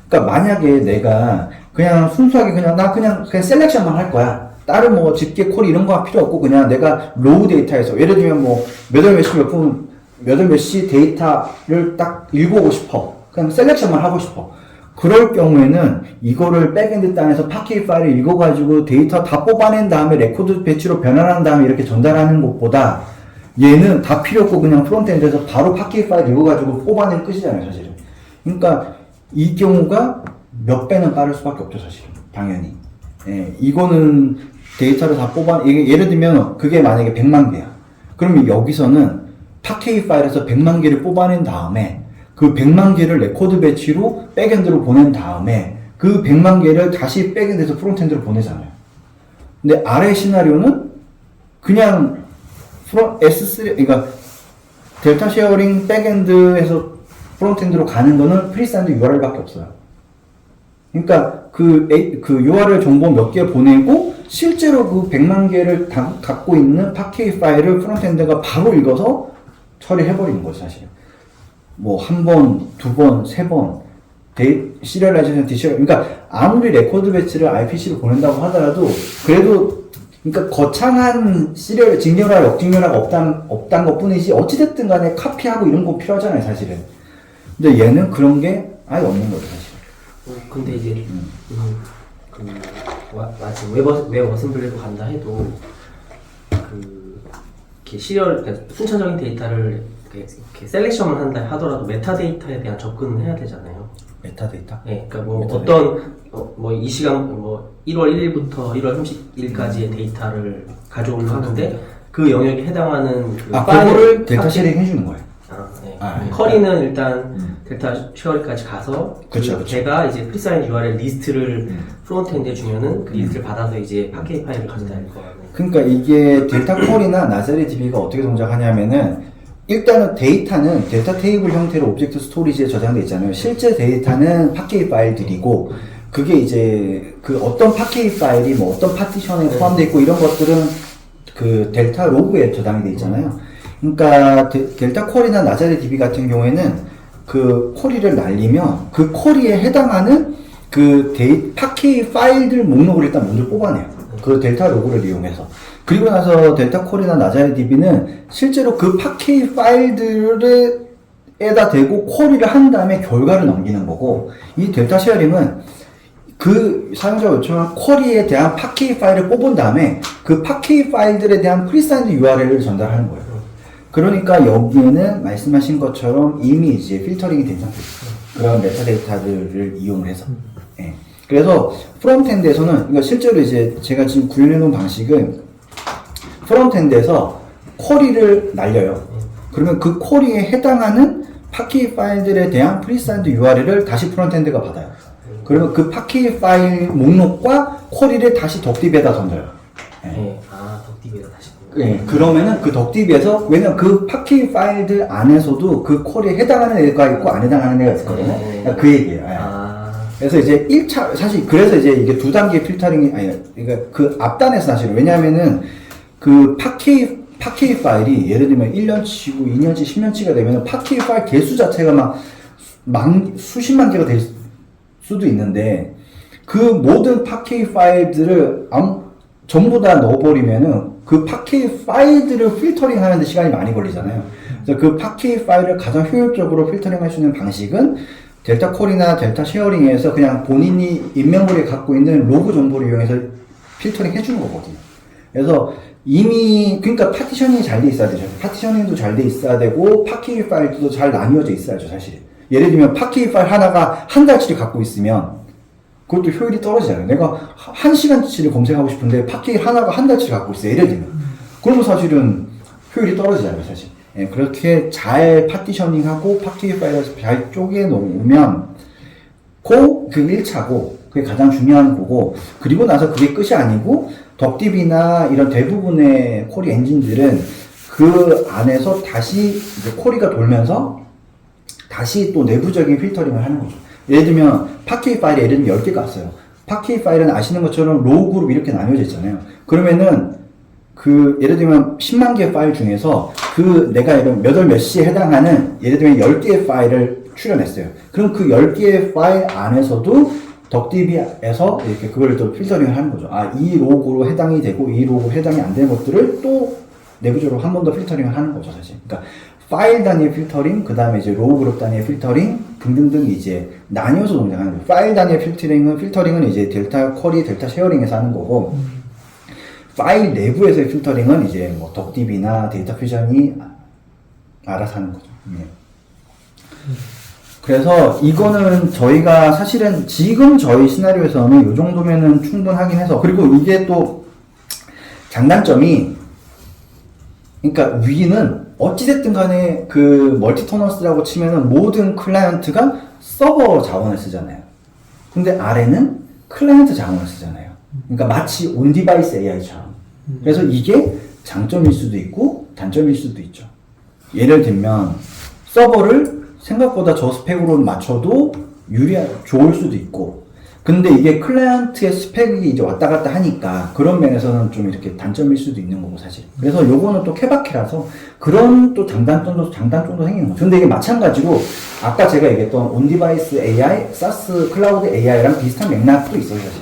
그러니까 만약에 내가 그냥 순수하게 그냥 셀렉션만 할 거야. 다른 뭐 집계 콜 이런 거 필요 없고 그냥 내가 로우 데이터에서 예를 들면 뭐 몇 월 몇 시 데이터를 딱 읽어보고 싶어. 그냥 셀렉션만 하고 싶어. 그럴 경우에는 이거를 백엔드 단에서 파케이 파일을 읽어가지고 데이터 다 뽑아낸 다음에 레코드 배치로 변환한 다음에 이렇게 전달하는 것보다 얘는 다 필요 없고 그냥 프론트엔드에서 바로 파케이 파일 읽어가지고 뽑아내면 끝이잖아요, 사실은. 그러니까 이 경우가 몇 배는 빠를 수밖에 없죠, 사실. 당연히. 예, 이거는 데이터를 다 예를 들면 그게 만약에 100만 개야. 그러면 여기서는 파케이 파일에서 100만 개를 뽑아낸 다음에 그 100만 개를 레코드 배치로 백엔드로 보낸 다음에 그 100만 개를 다시 백엔드에서 프론트엔드로 보내잖아요. 근데 아래 시나리오는 그냥 S3, 그러니까 델타 쉐어링 백엔드에서 프론트엔드로 가는 거는 프리사인드 URL밖에 없어요. 그러니까 그 URL 정보 몇 개 보내고 실제로 그 100만 개를 갖고 있는 파케이 파일을 프론트엔드가 바로 읽어서 처리해버리는 거죠, 사실. 뭐, 한 번, 두 번, 세 번, 시리얼라이제이션, 그러니까 아무리 레코드 배치를 RPC로 보낸다고 하더라도, 그래도, 그러니까 거창한 직렬화, 역직렬화가 없단 것 뿐이지, 어찌됐든 간에 카피하고 이런 거 필요하잖아요, 사실은. 근데 얘는 그런 게 아예 없는 거죠, 사실. 근데 이제, 웹 어셈블리로 간다 해도, 그러니까 순차적인 데이터를 이렇게 셀렉션만 한다 하더라도 메타데이터에 대한 접근을 해야 되잖아요. 메타데이터? 네, 그러니까 뭐 메타데이터. 뭐 이 시간 뭐 1월 1일부터 1월 30일까지의 데이터를 가져오는 건데 그 영역에 해당하는 그 그거를 데이터 쉐어링 해주는 거예요. 네. 네. 커리는 일단 델타 쉐어링까지 가서 그쵸, 그쵸. 제가 이제 프리사인 URL 리스트를 프론트엔드에 주면은 그 리스트를 받아서 이제 파케이 파일을 가져다닐 거라는. 그러니까 이게 델타 콜이나 나자리 DB가 어떻게 동작하냐면은 일단은 데이터는 델타 테이블 형태로 오브젝트 스토리지에 저장돼 있잖아요. 실제 데이터는 파케이 파일들이고 그게 이제 그 어떤 파케이 파일이 뭐 어떤 파티션에 포함되어 있고 이런 것들은 그 델타 로그에 저장이 돼 있잖아요. 그러니까 델타 쿼리나 나자리 DB 같은 경우에는 그 쿼리를 날리면 그 쿼리에 해당하는 그 파케이 파일들 목록을 일단 먼저 뽑아내요. 그 델타 로그를 이용해서. 그리고 나서 델타 쿼리나 나자리 DB는 실제로 그 파케이 파일들에다 대고 쿼리를 한 다음에 결과를 넘기는 거고, 이 델타 쉐어링은 그 사용자가 요청한 쿼리에 대한 파케이 파일을 뽑은 다음에 그 파케이 파일들에 대한 프리사인드 URL을 전달하는 거예요. 그러니까 여기에는 말씀하신 것처럼 이미 이제 필터링이 된 상태예요. 그런 메타데이터들을 이용해서. 예. 그래서 프론트엔드에서는, 그러니까 실제로 이제 제가 지금 구현해 놓은 방식은 프론트엔드에서 쿼리를 날려요. 그러면 그 쿼리에 해당하는 파케이 파일들에 대한 프리사인드 URL을 다시 프론트엔드가 받아요. 그러면 그 파케이 파일 목록과 쿼리를 다시 덕디비에다 던져요. 예. 네. 아, 덕디비에다 다시. 예, 그러면은 그 덕디비에서, 왜냐면 그 파케이 파일들 안에서도 그 쿼리에 해당하는 애가 있고 안 해당하는 애가 있거든요. 그러니까 그 얘기예요. 예. 그래서 이제 1차, 사실 그래서 이제 이게 두 단계 필터링이, 그러니까 그 앞단에서 사실은, 왜냐면은 그 파케이 파일이 예를 들면 1년치고 2년치, 10년치가 되면은 파케이 파일 개수 자체가 수십만 개가 될 수도 있는데, 그 모든 파케이 파일들을 전부 다 넣어버리면은 그 파케이 파일들을 필터링 하는데 시간이 많이 걸리잖아요. 그래서 그 파케이 파일을 가장 효율적으로 필터링 할 수 있는 방식은 델타 콜이나 델타 쉐어링에서 그냥 본인이 인메모리에 갖고 있는 로그 정보를 이용해서 필터링 해주는 거거든요. 그래서 이미, 그러니까 파티셔닝이 잘 돼 있어야 되죠. 파티셔닝도 잘 돼 있어야 되고, 파케이 파일도 잘 나뉘어져 있어야죠, 사실. 예를 들면 파케이 파일 하나가 한 달치를 갖고 있으면 그것도 효율이 떨어지잖아요. 내가 1시간치를 검색하고 싶은데 파케이 하나가 한 달치를 갖고 있어요. 예를 들면. 그러면 사실은 효율이 떨어지잖아요, 사실. 예, 그렇게 잘 파티셔닝하고 파케이 파일을 잘 쪼개 놓으면 그 1차고 그게 가장 중요한 거고, 그리고 나서 그게 끝이 아니고 덕디비나 이런 대부분의 쿼리 엔진들은 그 안에서 다시 이제 쿼리가 돌면서 다시 또 내부적인 필터링을 하는 거죠. 예를 들면 파케이 파일에 예를 들면 10개가 왔어요. 파케이 파일은 아시는 것처럼 로우 그룹 이렇게 나뉘어져 있잖아요. 그러면은 그 예를 들면 10만 개의 파일 중에서 그 내가 몇 시에 해당하는 예를 들면 10개의 파일을 출연했어요. 그럼 그 10개의 파일 안에서도 덕디비에서 이렇게 그걸 또 필터링을 하는 거죠. 아, 이 로고로 해당이 되고 이 로고 해당이 안 되는 것들을 또 내부적으로 한 번 더 필터링을 하는 거죠, 사실. 그러니까 파일 단위의 필터링, 그 다음에 이제 로우 그룹 단위의 필터링 등등등 이제 나뉘어서 동작하는 거예요. 파일 단위의 필터링은 이제 델타 쿼리, 델타 쉐어링에서 하는 거고, 파일 내부에서의 필터링은 이제 뭐 덕디비나 데이터 퓨전이 알아서 하는 거죠. 네. 그래서 이거는 저희가 사실은 지금 저희 시나리오에서는 이 정도면은 충분하긴 해서, 그리고 이게 또 장단점이, 그러니까 위는 어찌됐든 간에 그 멀티터너스라고 치면은 모든 클라이언트가 서버 자원을 쓰잖아요. 근데 아래는 클라이언트 자원을 쓰잖아요. 그러니까 마치 온디바이스 AI처럼. 그래서 이게 장점일 수도 있고 단점일 수도 있죠. 예를 들면 서버를 생각보다 저 스펙으로 맞춰도 좋을 수도 있고, 근데 이게 클라이언트의 스펙이 이제 왔다 갔다 하니까 그런 면에서는 좀 이렇게 단점일 수도 있는 거고, 사실. 그래서 요거는 또 케바케라서 그런 또 장단점도 생기는 거죠. 근데 이게 마찬가지로 아까 제가 얘기했던 온디바이스 AI, 사스 클라우드 AI랑 비슷한 맥락도 있어요, 사실.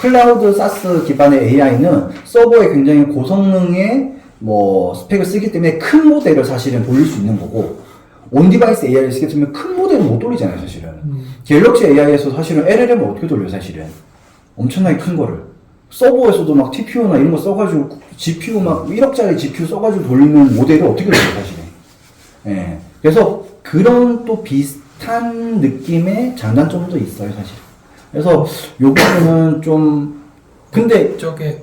클라우드 사스 기반의 AI는 서버에 굉장히 고성능의 뭐 스펙을 쓰기 때문에 큰 모델을 사실은 돌릴 수 있는 거고, 온디바이스 AI를 쓰게 되면 큰 모델은 못 돌리잖아요, 사실은. 갤럭시 AI에서 사실은 LLM을 어떻게 돌려요, 사실은. 엄청나게 큰 거를. 서버에서도 막 TPU나 이런 거 써가지고, GPU 막 1억짜리 GPU 써가지고 돌리는 모델을 어떻게 돌려요, 사실은. 예. 그래서 그런 또 비슷한 느낌의 장단점도 있어요, 사실. 그래서 요 부분은 좀, 근데, 쪽에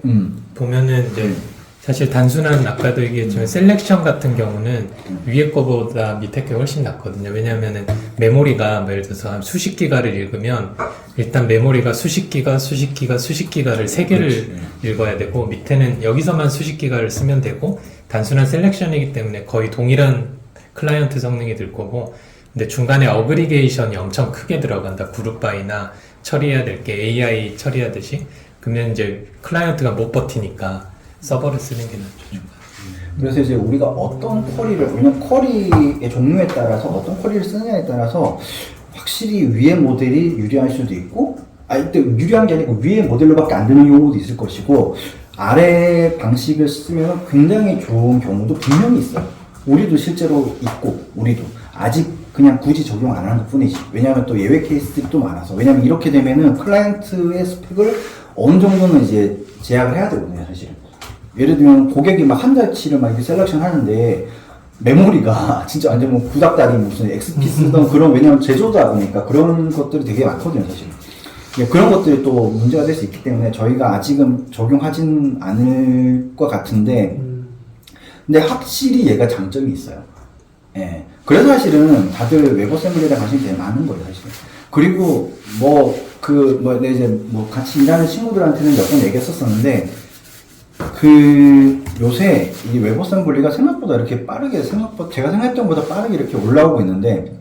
보면은 이제 사실 단순한 아까도 얘기했지만 셀렉션 같은 경우는 위에 거보다 밑에 게 훨씬 낫거든요. 왜냐하면은 메모리가 뭐 예를 들어서 한 수십 기가를 읽으면 일단 메모리가 수십 기가를 세 개를 읽어야 되고 밑에는 여기서만 수십 기가를 쓰면 되고 단순한 셀렉션이기 때문에 거의 동일한 클라이언트 성능이 들 거고 근데 중간에 어그리게이션이 엄청 크게 들어간다. 그룹 바이나 처리해야 될 게 AI 처리하듯이 그러면 이제 클라이언트가 못 버티니까 서버를 쓰는 게 낫죠. 그래서 이제 우리가 어떤 쿼리를, 왜냐면 쿼리의 종류에 따라서 어떤 쿼리를 쓰느냐에 따라서 확실히 위의 모델이 유리할 수도 있고, 이때 유리한 게 아니고 위의 모델로밖에 안 되는 경우도 있을 것이고, 아래 방식을 쓰면 굉장히 좋은 경우도 분명히 있어요. 우리도 실제로 있고, 우리도. 아직 그냥 굳이 적용 안 하는 것 뿐이지. 왜냐면 또 예외 케이스들이 또 많아서. 왜냐면 이렇게 되면은 클라이언트의 스펙을 어느 정도는 이제 제약을 해야 되거든요, 사실은. 예를 들면 고객이 막 한 달치를 막 이렇게 셀렉션 하는데 메모리가 진짜 완전 뭐 구닥다리 무슨 XP 쓰던 그런, 왜냐면 제조다 보니까 그런 것들이 되게 많거든요, 사실. 그런 것들이 또 문제가 될 수 있기 때문에 저희가 아직은 적용하진 않을 것 같은데, 근데 확실히 얘가 장점이 있어요. 예. 그래서 사실은 다들 웹 어셈블리에 대한 관심이 되게 많은 거예요, 사실은. 그리고 이제 같이 일하는 친구들한테는 몇 번 얘기했었었는데, 요새 이 웹 어셈블리가 생각보다 이렇게 빠르게, 제가 생각했던 것보다 빠르게 이렇게 올라오고 있는데,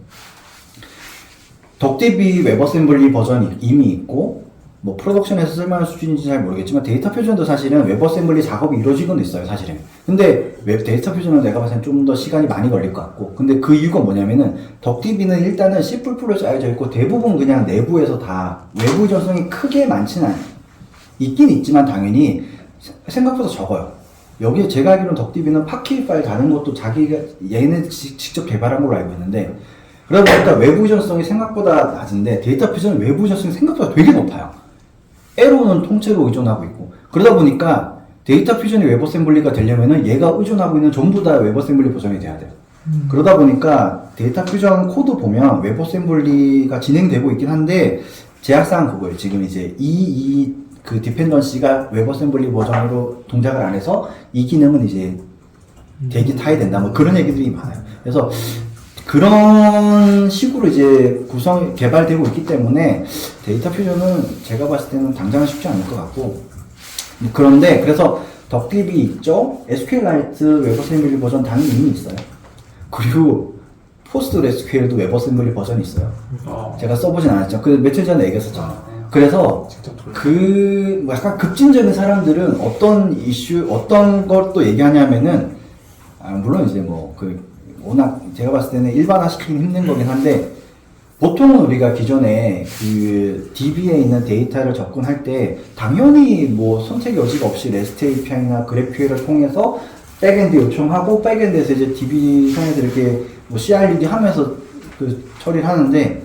덕DB 웹 어셈블리 버전이 이미 있고, 뭐 프로덕션에서 쓸만한 수준인지 잘 모르겠지만 데이터 퓨전도 사실은 웹 어셈블리 작업이 이루어지고는 있어요, 사실은. 근데 웹 데이터 퓨전은 내가 봤을 땐 좀 더 시간이 많이 걸릴 것 같고, 근데 그 이유가 뭐냐면은 덕DB는 일단은 C++로 짜여져 있고 대부분 그냥 내부에서 다 외부 전성이 크게 많지는 않아요. 있긴 있지만 당연히 생각보다 적어요. 여기에 제가 알기로는 덕DB는 파키 파일 다른 것도 자기가 얘네 직접 개발한 걸로 알고 있는데, 그러다 보니까 외부 전성이 생각보다 낮은데 데이터 퓨전은 외부 전성이 생각보다 되게 높아요. 에로는 통째로 의존하고 있고, 그러다 보니까 데이터 퓨전이 웹 어셈블리가 되려면은 얘가 의존하고 있는 전부 다 웹 어셈블리 버전이 돼야 돼요. 그러다 보니까 데이터 퓨전 코드 보면 웹 어셈블리가 진행되고 있긴 한데 제약사항 그거예요. 지금 이제 그 디펜던시가 웹 어셈블리 버전으로 동작을 안 해서 이 기능은 이제 대기 타야 된다, 뭐 그런 얘기들이 많아요. 그래서 그런 식으로 이제 개발되고 있기 때문에 데이터 퓨전은 제가 봤을 때는 당장은 쉽지 않을 것 같고, 그런데 그래서 덕DB 있죠? SQLite 웹 어셈블리 버전 당연히 이미 있어요. 그리고 PostgreSQL도 웹 어셈블리 버전이 있어요. 제가 써보진 않았죠. 그 며칠 전에 얘기했었잖아요. 그래서 뭐 약간 급진적인 사람들은 어떤 것도 얘기하냐면은, 물론 이제 워낙 제가 봤을 때는 일반화시키기 힘든 거긴 한데, 보통은 우리가 기존에 그 DB에 있는 데이터를 접근할 때 당연히 뭐 선택 여지가 없이 REST API나 GraphQL을 통해서 백엔드 요청하고 백엔드에서 이제 DB 상에서 이렇게 뭐 CRUD 하면서 그 처리를 하는데,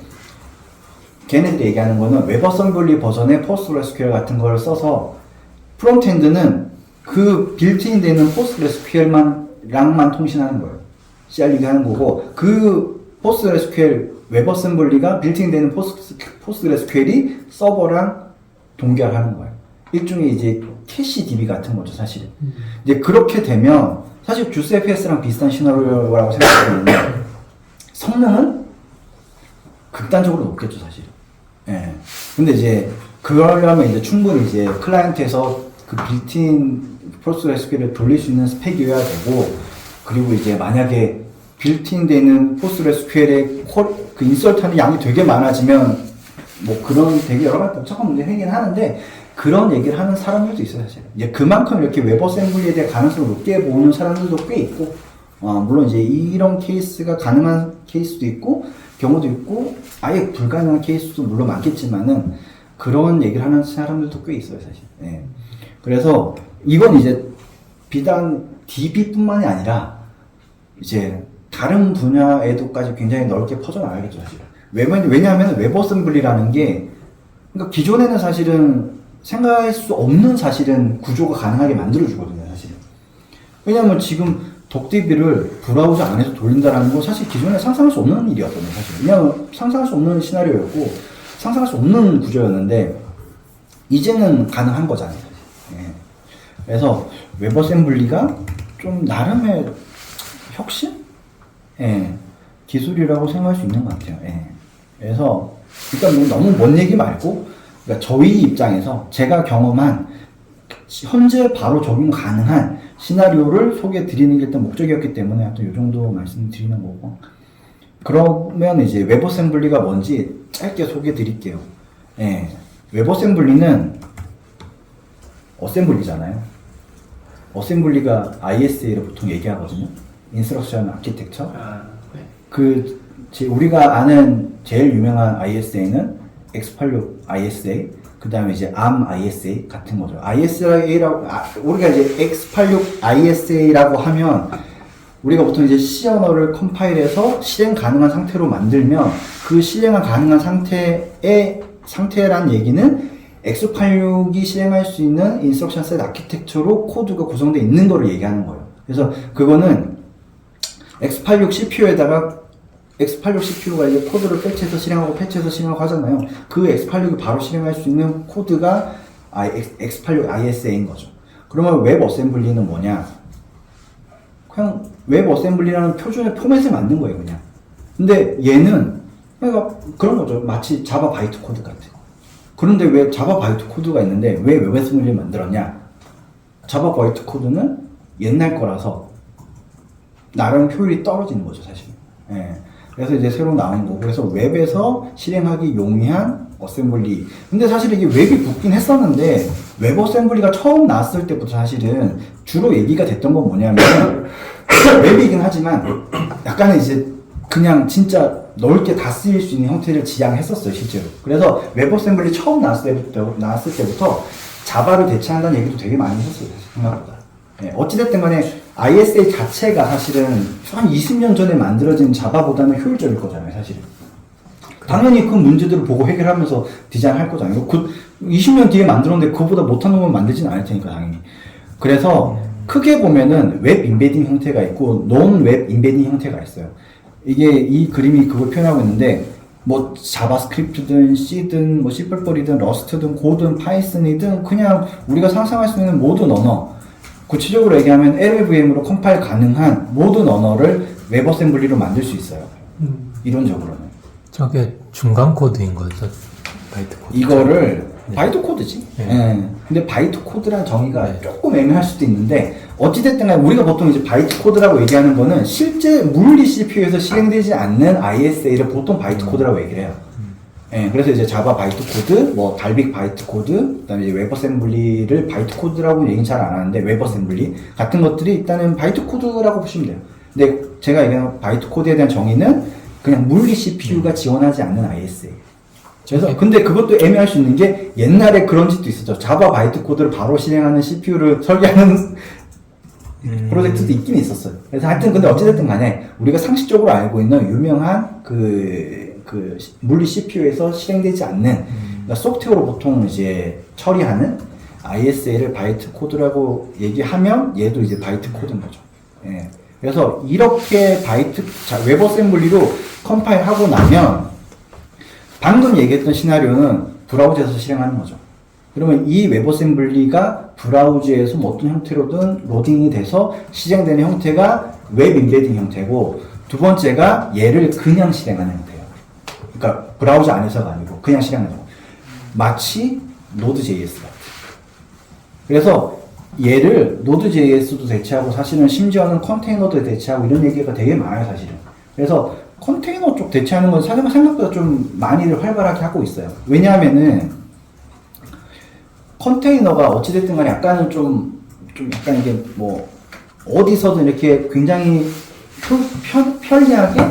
걔네들이 얘기하는 거는 웹 어셈블리 버전의 PostgreSQL 같은 걸 써서 프론트엔드는 그 빌트인 되는 PostgreSQL랑만 통신하는 거예요. CRUD 하는 거고, 그 PostgreSQL 웹 어셈블리가 빌트인 되는 PostgreSQL이 서버랑 동결하는 거예요. 일종의 이제 캐시 DB 같은 거죠, 사실은. 이제 그렇게 되면 사실 GuseFS랑 비슷한 시나리오라고 생각하는데 성능은 극단적으로 높겠죠, 사실. 예. 근데 이제 그러려면 이제 충분히 이제 클라이언트에서 그 빌트인 PostgreSQL을 돌릴 수 있는 스펙이어야 되고, 그리고 이제 만약에 빌트인 되는 PostgreSQL의 그 인설트하는 양이 되게 많아지면 뭐 그런 되게 여러 가지 복잡한 문제가 생기긴 하는데, 그런 얘기를 하는 사람들도 있어요, 사실. 이제 그만큼 이렇게 웹 어셈블리에 대해 가능성을 높게 보는 사람들도 꽤 있고, 물론 이제 이런 케이스가 가능한 케이스도 있고, 경우도 있고, 아예 불가능한 케이스도 물론 많겠지만은, 그런 얘기를 하는 사람들도 꽤 있어요, 사실. 예. 그래서 이건 이제 비단 DB뿐만이 아니라, 이제 다른 분야에도까지 굉장히 넓게 퍼져나가겠죠, 사실. 왜냐하면 웹 어셈블리라는 게, 그러니까 기존에는 사실은 생각할 수 없는 사실은 구조가 가능하게 만들어주거든요, 사실은. 왜냐하면 지금 덕DB를 브라우저 안에서 돌린다라는 건 사실 기존에 상상할 수 없는 일이었거든요, 사실. 왜냐하면 상상할 수 없는 시나리오였고, 상상할 수 없는 구조였는데, 이제는 가능한 거잖아요, 사실. 예. 그래서 웹어셈블리가 좀 나름의 혁신? 예, 기술이라고 생각할 수 있는 것 같아요. 예. 그래서 일단 너무 먼 얘기 말고, 그러니까 저희 입장에서 제가 경험한 현재 바로 적용 가능한 시나리오를 소개해 드리는 게 일단 목적이었기 때문에 하여튼 이 정도 말씀드리는 거고. 그러면 이제 웹어셈블리가 뭔지 짧게 소개해 드릴게요. 예. 웹어셈블리는 어셈블리잖아요. 어셈블리가 ISA를 보통 얘기하거든요. 인스트럭션 아키텍처. 우리가 아는 제일 유명한 ISA는 X86 ISA, 그 다음에 이제 ARM ISA 같은 거죠. ISA라고, 우리가 이제 X86 ISA라고 하면, 우리가 보통 이제 C 언어를 컴파일해서 실행 가능한 상태로 만들면, 그 실행 가능한 상태란 얘기는 X86이 실행할 수 있는 인스트럭션 셋 아키텍처로 코드가 구성되어 있는 거를 얘기하는 거예요. 그래서 그거는 X86 CPU에다가 X86 CPU가 이제 코드를 패치해서 실행하고 패치해서 실행하고 하잖아요. 그 X86이 바로 실행할 수 있는 코드가 X86 ISA인 거죠. 그러면 웹 어셈블리는 뭐냐? 그냥 웹 어셈블리라는 표준의 포맷을 만든 거예요, 그냥. 근데 얘는 그러니까 그런 거죠. 마치 자바 바이트 코드 같아. 그런데 왜 자바 바이트 코드가 있는데 왜 웹 어셈블리를 만들었냐? 자바 바이트 코드는 옛날 거라서 나름 효율이 떨어지는 거죠, 사실. 예. 그래서 이제 새로 나온 거고, 그래서 웹에서 실행하기 용이한 어셈블리. 근데 사실 이게 웹이 붙긴 했었는데, 웹 어셈블리가 처음 나왔을 때부터 사실은 주로 얘기가 됐던 건 뭐냐면, 웹이긴 하지만, 약간은 이제 그냥 진짜 넓게 다 쓰일 수 있는 형태를 지향했었어요, 실제로. 그래서 웹 어셈블리 처음 나왔을 때부터 자바를 대체한다는 얘기도 되게 많이 했었어요, 생각보다. 예, 어찌됐든 간에 ISA 자체가 사실은 한 20년 전에 만들어진 자바보다는 효율적일 거잖아요, 사실은. 당연히 그 문제들을 보고 해결하면서 디자인할 거잖아요. 20년 뒤에 만들었는데 그거보다 못한 놈은 만들지는 않을 테니까, 당연히. 그래서 크게 보면은 웹 인베딩 형태가 있고, 논 웹 인베딩 형태가 있어요. 이 그림이 그걸 표현하고 있는데, 뭐 자바스크립트든 C든 뭐 C++이든 러스트든 고든 파이썬이든 그냥 우리가 상상할 수 있는 모든 언어, 구체적으로 얘기하면 LLVM으로 컴파일 가능한 모든 언어를 웹 어셈블리로 만들 수 있어요. 이론적으로는. 저게 중간 코드인 거죠? 바이트 코드. 이거를 네. 바이트 코드지. 네. 예. 근데 바이트 코드란 정의가 네. 조금 애매할 수도 있는데, 어찌됐든 간에 우리가 보통 이제 바이트 코드라고 얘기하는 거는 실제 물리 CPU에서 실행되지 않는 ISA를 보통 바이트 코드라고 얘기를 해요. 예, 그래서 이제 자바 바이트 코드, 뭐 달빅 바이트 코드, 그다음에 이제 웹 어셈블리를 바이트 코드라고 얘기는 잘 안 하는데, 웹 어셈블리 같은 것들이 일단은 바이트 코드라고 보시면 돼요. 근데 제가 얘기하는 바이트 코드에 대한 정의는 그냥 물리 CPU가 지원하지 않는 ISA. 그래서 근데 그것도 애매할 수 있는 게, 옛날에 그런 짓도 있었죠. 자바 바이트 코드를 바로 실행하는 CPU를 설계하는 프로젝트도 있긴 있었어요. 그래서 하여튼 근데 어찌됐든 간에 우리가 상식적으로 알고 있는 유명한 그 물리 CPU에서 실행되지 않는, 그러니까 소프트웨어로 보통 이제 처리하는 ISA를 바이트 코드라고 얘기하면 얘도 이제 바이트 코드인 거죠. 예. 그래서 이렇게 웹 어셈블리로 컴파일하고 나면 방금 얘기했던 시나리오는 브라우저에서 실행하는 거죠. 그러면 이 웹 어셈블리가 브라우저에서 뭐 어떤 형태로든 로딩이 돼서 실행되는 형태가 웹 인베딩 형태고, 두 번째가 얘를 그냥 실행하는 형태예요. 그러니까 브라우저 안에서가 아니고 그냥 실행하는 거. 마치 노드.js 같아요. 그래서 얘를 노드.js도 대체하고, 사실은 심지어는 컨테이너도 대체하고 이런 얘기가 되게 많아요, 사실은. 그래서 컨테이너 쪽 대체하는 건 생각보다 좀 많이들 활발하게 하고 있어요. 왜냐하면은 컨테이너가 어찌됐든 간에 약간은 좀 약간 이게 뭐 어디서든 이렇게 굉장히 편리하게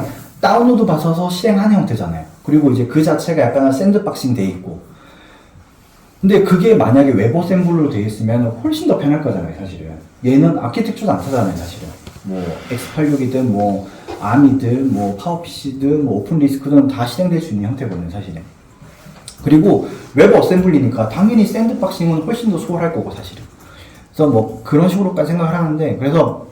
다운로드 받아서 실행하는 형태잖아요. 그리고 이제 그 자체가 약간 샌드박싱 돼 있고. 근데 그게 만약에 웹 어셈블리로 돼 있으면 훨씬 더 편할 거잖아요, 사실은. 얘는 아키텍처도 안 타잖아요, 사실은. 뭐 X86이든 뭐 ARM이든 뭐 파워PC든 뭐 오픈리스크든 다 실행될 수 있는 형태거든요, 사실은. 그리고 웹 어셈블리니까 당연히 샌드박싱은 훨씬 더 수월할 거고, 사실은. 그래서 뭐 그런 식으로까지 생각을 하는데, 그래서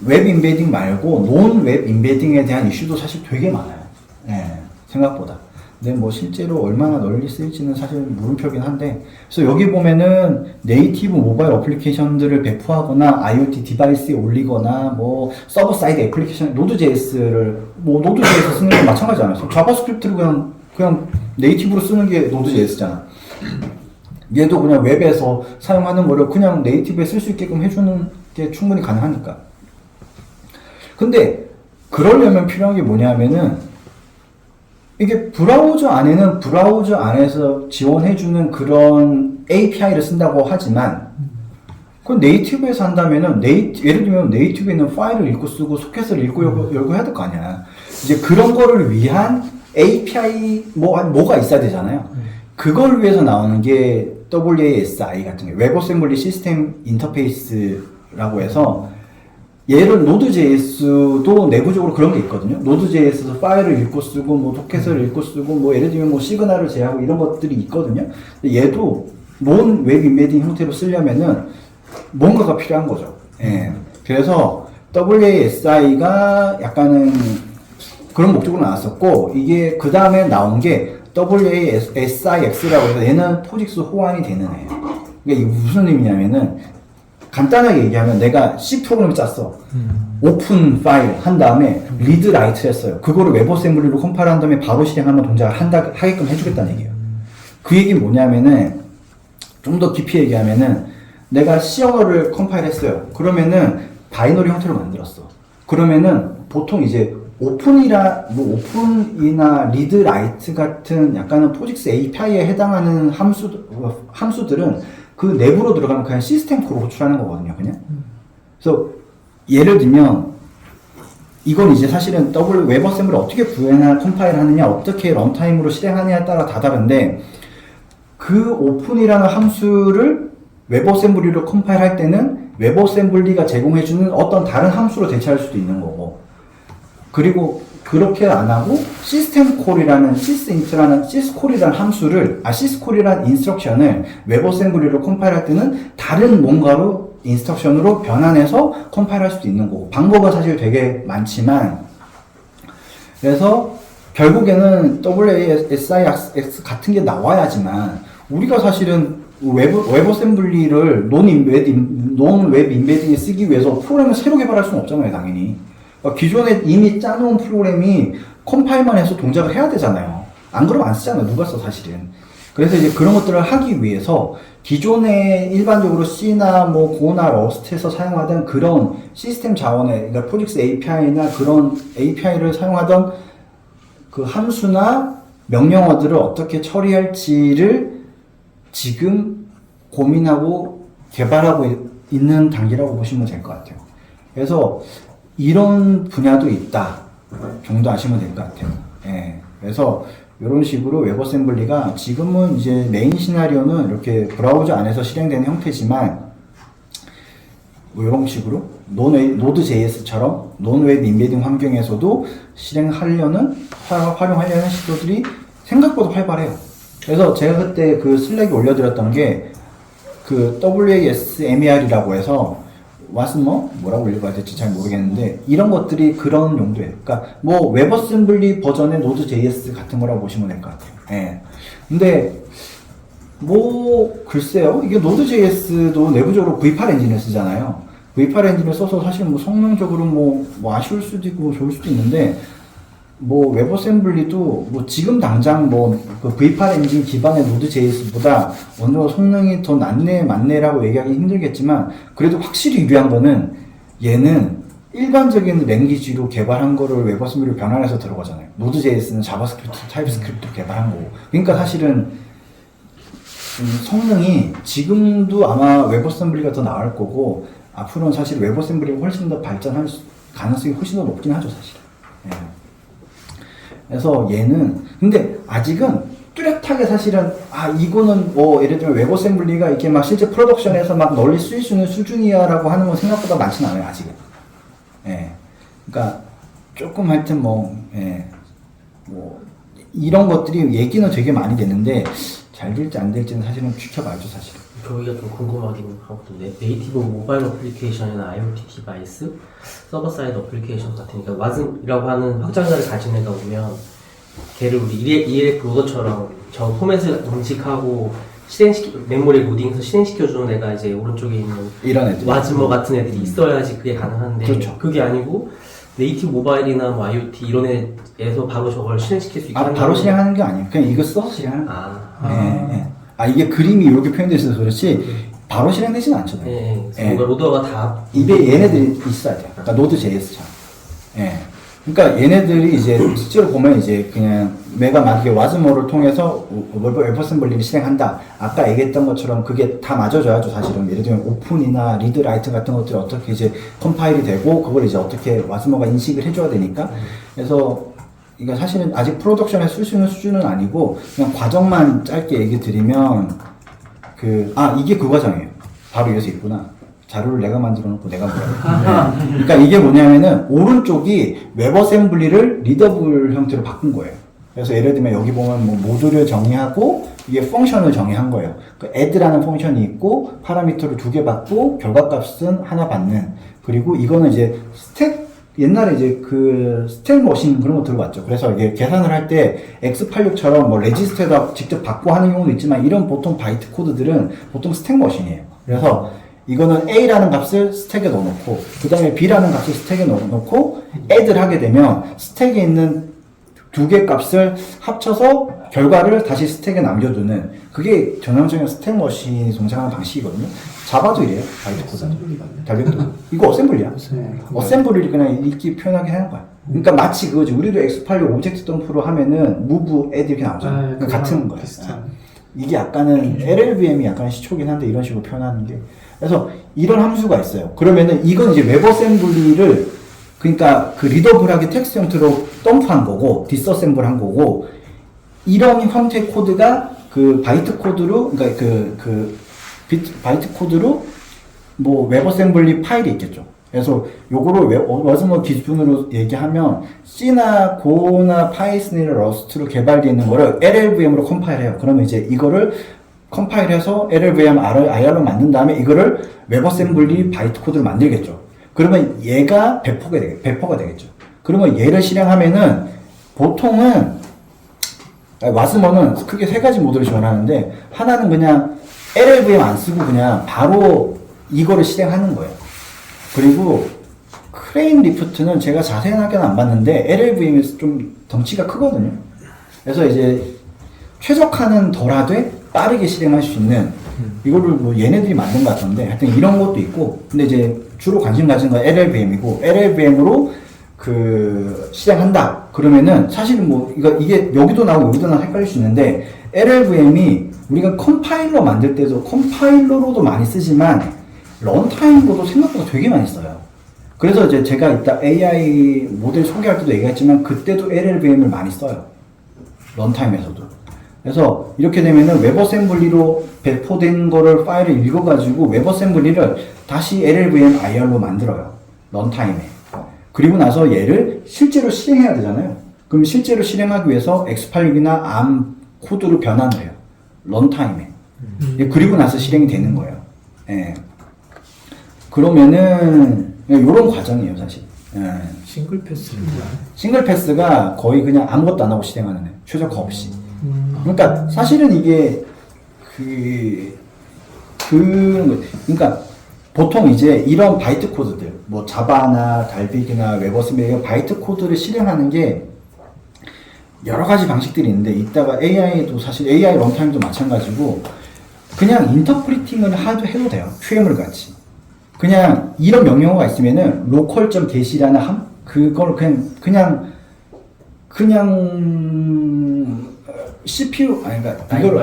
웹 인베딩 말고 논 웹 인베딩에 대한 이슈도 사실 되게 많아요. 예, 생각보다. 근데 뭐 실제로 얼마나 널리 쓰일지는 사실 물음표긴 한데, 그래서 여기 보면은 네이티브 모바일 어플리케이션들을 배포하거나 IoT 디바이스에 올리거나 뭐 서버 사이드 애플리케이션 노드.js를 뭐 노드.js 쓰는 건 마찬가지잖아요. 자바스크립트를 그냥 네이티브로 쓰는 게 노드.js잖아. 얘도 그냥 웹에서 사용하는 거를 그냥 네이티브에 쓸 수 있게끔 해주는 게 충분히 가능하니까. 근데 그러려면 필요한 게 뭐냐면은 이게 브라우저 안에는 브라우저 안에서 지원해주는 그런 API를 쓴다고 하지만 그건 네이티브에서 한다면은 예를 들면 네이티브에 있는 파일을 읽고 쓰고 소켓을 읽고 열고 해야 될 거 아니야. 이제 그런 거를 위한 API 뭐가 있어야 되잖아요. 그걸 위해서 나오는 게 WASI 같은 게 웹 어셈블리 시스템 인터페이스라고 해서 얘를 노드.js도 내부적으로 그런 게 있거든요. 노드.js에서 파일을 읽고 쓰고, 뭐, 소켓을 읽고 쓰고, 뭐, 예를 들면 뭐, 시그널을 제어하고 이런 것들이 있거든요. 얘도 논 웹 인베딩 형태로 쓰려면은 뭔가가 필요한 거죠. 예. 그래서 WASI가 약간은 그런 목적으로 나왔었고, 이게 그 다음에 나온 게 WASIX라고 해서 얘는 포직스 호환이 되는 애예요. 그러니까 이게 무슨 의미냐면은 간단하게 얘기하면 내가 C 프로그램을 짰어. 오픈 파일 한 다음에 리드 라이트 했어요. 그거를 웹 어셈블리로 컴파일 한 다음에 바로 실행하는 동작을 하게끔 해주겠다는 얘기예요. 그 얘기는 뭐냐면은 좀 더 깊이 얘기하면은 내가 C어를 컴파일 했어요. 그러면은 바이너리 형태로 만들었어. 그러면은 보통 이제 오픈이나 리드 라이트 같은 약간은 포직스 API에 해당하는 함수들은 그 내부로 들어가면 그냥 시스템 콜을 호출하는 거거든요, 그냥. 그래서 예를 들면 이건 이제 사실은 웹 어셈블을 어떻게 구현하나 컴파일 하느냐, 어떻게 런타임으로 실행하느냐에 따라 다 다른데 그 오픈이라는 함수를 웹 어셈블리로 컴파일 할 때는 웹 어셈블리가 제공해주는 어떤 다른 함수로 대체할 수도 있는 거고, 그리고 그렇게 안 하고 시스템 콜이라는 시스콜이라는 함수를 시스콜이라는 인스트럭션을 웹 어셈블리로 컴파일할 때는 다른 뭔가로 인스트럭션으로 변환해서 컴파일할 수도 있는 거고, 방법은 사실 되게 많지만, 그래서 결국에는 WASIX 같은 게 나와야지만 우리가 사실은 웹 어셈블리를 논 웹 인베딩에 쓰기 위해서 프로그램을 새로 개발할 수는 없잖아요, 당연히. 기존에 이미 짜놓은 프로그램이 컴파일만 해서 동작을 해야 되잖아요. 안 그러면 안 쓰잖아요. 누가 써, 사실은. 그래서 이제 그런 것들을 하기 위해서 기존에 일반적으로 C나 뭐 고나 러스트에서 사용하던 그런 시스템 자원의, 그러니까 포직스 API나 그런 API를 사용하던 그 함수나 명령어들을 어떻게 처리할지를 지금 고민하고 개발하고 있는 단계라고 보시면 될 것 같아요. 그래서 이런 분야도 있다 정도 아시면 될 것 같아요. 예. 그래서 이런 식으로 웹 어셈블리가 지금은 이제 메인 시나리오는 이렇게 브라우저 안에서 실행되는 형태지만 뭐 이런 식으로 노드.js처럼 논웹 인베딩 환경에서도 활용하려는 시도들이 생각보다 활발해요. 그래서 제가 그때 그 슬랙에 올려드렸던 게 그 WASMER이라고 해서 뭐라고 읽어야 될지 잘 모르겠는데 이런 것들이 그런 용도예요. 그러니까 뭐 웹 어셈블리 버전의 노드.js 같은 거라고 보시면 될 것 같아요. 예. 근데 뭐 글쎄요, 이게 노드.js도 내부적으로 V8 엔진을 쓰잖아요. V8 엔진을 써서 사실 뭐 성능적으로 뭐 아쉬울 수도 있고 뭐 좋을 수도 있는데, 뭐 웹 어셈블리도 뭐 지금 당장 뭐 그 V8 엔진 기반의 노드.js보다 어느 정도 성능이 더 맞네라고 얘기하기 힘들겠지만, 그래도 확실히 유리한 거는 얘는 일반적인 랭귀지로 개발한 거를 웹 어셈블리로 변환해서 들어가잖아요. 노드.js는 자바스크립트, 타입스크립트로 개발한 거고. 그러니까 사실은 성능이 지금도 아마 웹 어셈블리가 더 나을 거고, 앞으로는 사실 웹 어셈블리가 훨씬 더 발전할 가능성이 훨씬 더 높긴 하죠, 사실. 예. 그래서 얘는 근데 아직은 뚜렷하게 사실은 이거는 뭐 예를 들면 웹 어셈블리가 이렇게 막 실제 프로덕션에서 막 널리 쓰일 수 있는 수준이야라고 하는 건 생각보다 많지는 않아요, 아직은. 예. 그러니까 조금 하여튼 뭐 이런 것들이 얘기는 되게 많이 되는데 잘 될지 안 될지는 사실은 지켜봐야죠, 사실은. 저희가 좀 궁금하긴 하거든요. 네이티브 모바일 어플리케이션이나 IoT 디바이스, 서버 사이드 어플리케이션 같으니까 왓슨이라고 하는 확장자를 가진 애가 오면 걔를 우리 ELF 로더처럼 저 포맷을 인식하고 메모리 로딩해서 실행시켜주는 애가 이제 오른쪽에 있는 이런 애들. 와즈머 같은 애들이 있어야지 그게 가능한데 그렇죠. 그게 아니고 네이티브 모바일이나 뭐 IoT 이런 애에서 바로 저걸 실행시킬 수 있게 바로 한다는 실행하는 게 아니에요. 그냥 이거 써서 실행하는 거예요. 아, 이게 그림이 이렇게 표현되어 있어서 그렇지 바로 실행되지는 않잖아요. 네, 뭔가 로더가 다 입에 얘네들이 있어야 돼요. 그러니까 Node.js처럼. 예. 그러니까 얘네들이 이제 실제로 보면 이제 그냥 내가 만약에 와즈모를 통해서 웹어셈블리를 실행한다. 아까 얘기했던 것처럼 그게 다 맞아줘야죠. 사실은 예를 들면 오픈이나 리드 라이트 같은 것들이 어떻게 이제 컴파일이 되고 그걸 이제 어떻게 와즈모가 인식을 해줘야 되니까. 그래서 이거 사실은 아직 프로덕션에 쓸 수 있는 수준은 아니고 그냥 과정만 짧게 얘기 드리면 이게 그 과정이에요. 바로 여기서 있구나. 자료를 내가 만들어 놓고 내가 뭐야. 그러니까 이게 뭐냐면은 오른쪽이 웹어셈블리를 리더블 형태로 바꾼 거예요. 그래서 예를 들면 여기 보면 뭐 모듈을 정의하고 이게 펑션을 정의한 거예요. 그 add라는 펑션이 있고 파라미터를 2개 받고 결과값은 하나 받는. 그리고 이거는 이제 옛날에 이제 그 스택 머신 그런 거 들어봤죠. 그래서 이게 계산을 할 때 x86처럼 뭐 레지스터에다 직접 받고 하는 경우도 있지만 이런 보통 바이트 코드들은 보통 스택 머신이에요. 그래서 이거는 A라는 값을 스택에 넣어놓고 그 다음에 B라는 값을 스택에 넣어놓고 add를 하게 되면 스택에 있는 2개 값을 합쳐서 결과를 다시 스택에 남겨두는 그게 전형적인 스택 머신이 동작하는 방식이거든요. 자바도 이래요. 바이트 코드도. 달력도. 이거 어셈블리야. 어셈블리를 그냥 읽기 표현하게 하는 거야. 그러니까 마치 그거지. 우리도 X86 오브젝트 덤프로 하면은 move, add 이렇게 나오잖아. 그러니까 같은 거야. 이게 약간은 LLVM이 약간 시초긴 한데 이런 식으로 표현하는 게. 그래서 이런 함수가 있어요. 그러면은 이건 이제 웹어셈블리를 그러니까 그 리더블하게 텍스트 형태로 덤프한 거고 디스어셈블 한 거고 이런 형태의 코드가 그 바이트 코드로 그러니까 바이트 코드로 뭐 웹어셈블리 파일이 있겠죠. 그래서 요거를 와즈모 기준으로 얘기하면 C나 고나 파이썬이나 러스트로 개발되어 있는 거를 LLVM으로 컴파일해요. 그러면 이제 이거를 컴파일해서 LLVM IR로 만든 다음에 이거를 웹어셈블리 바이트 코드를 만들겠죠. 그러면 얘가 배포가 되겠죠. 그러면 얘를 실행하면은 보통은 와즈모는 크게 3가지 모드를 지원하는데 하나는 그냥 LLVM 안 쓰고 그냥 바로 이거를 실행하는 거예요. 그리고 크레인 리프트는 제가 자세하게는 안 봤는데 LLVM이 좀 덩치가 크거든요. 그래서 이제 최적화는 덜 하되 빠르게 실행할 수 있는 이거를 뭐 얘네들이 만든 것 같은데 하여튼 이런 것도 있고 근데 이제 주로 관심 가진 건 LLVM이고 LLVM으로 그 실행한다 그러면은 사실은 뭐 이게 여기도 나오고 여기도 나오고 헷갈릴 수 있는데 LLVM이 우리가 컴파일러 만들 때도 컴파일러로도 많이 쓰지만 런타임으로도 생각보다 되게 많이 써요. 그래서 이제 제가 이따 AI 모델 소개할 때도 얘기했지만 그때도 LLVM을 많이 써요. 런타임에서도. 그래서 이렇게 되면은 웹어셈블리로 배포된 거를 파일을 읽어가지고 웹어셈블리를 다시 LLVM IR로 만들어요. 런타임에. 그리고 나서 얘를 실제로 실행해야 되잖아요. 그럼 실제로 실행하기 위해서 X86이나 ARM 코드로 변환을 해요. 런타임에. 그리고 나서 실행이 되는 거예요. 예. 그러면은 이런 과정이에요, 사실. 예. 싱글 패스는 뭐야? 싱글 패스가 거의 그냥 아무것도 안 하고 실행하는 애. 최적화 없이. 그러니까 사실은 이게 그러니까 보통 이제 이런 바이트 코드들, 뭐 자바나 달빅이나 웹어셈블리 이런 바이트 코드를 실행하는 게 여러 가지 방식들이 있는데 이따가 AI도 사실 AI 런타임도 마찬가지고 그냥 인터프리팅을 해도 돼요. QM을 같이. 그냥 이런 명령어가 있으면은 local.get이라는 함 그걸 그냥 CPU 그러니까 이걸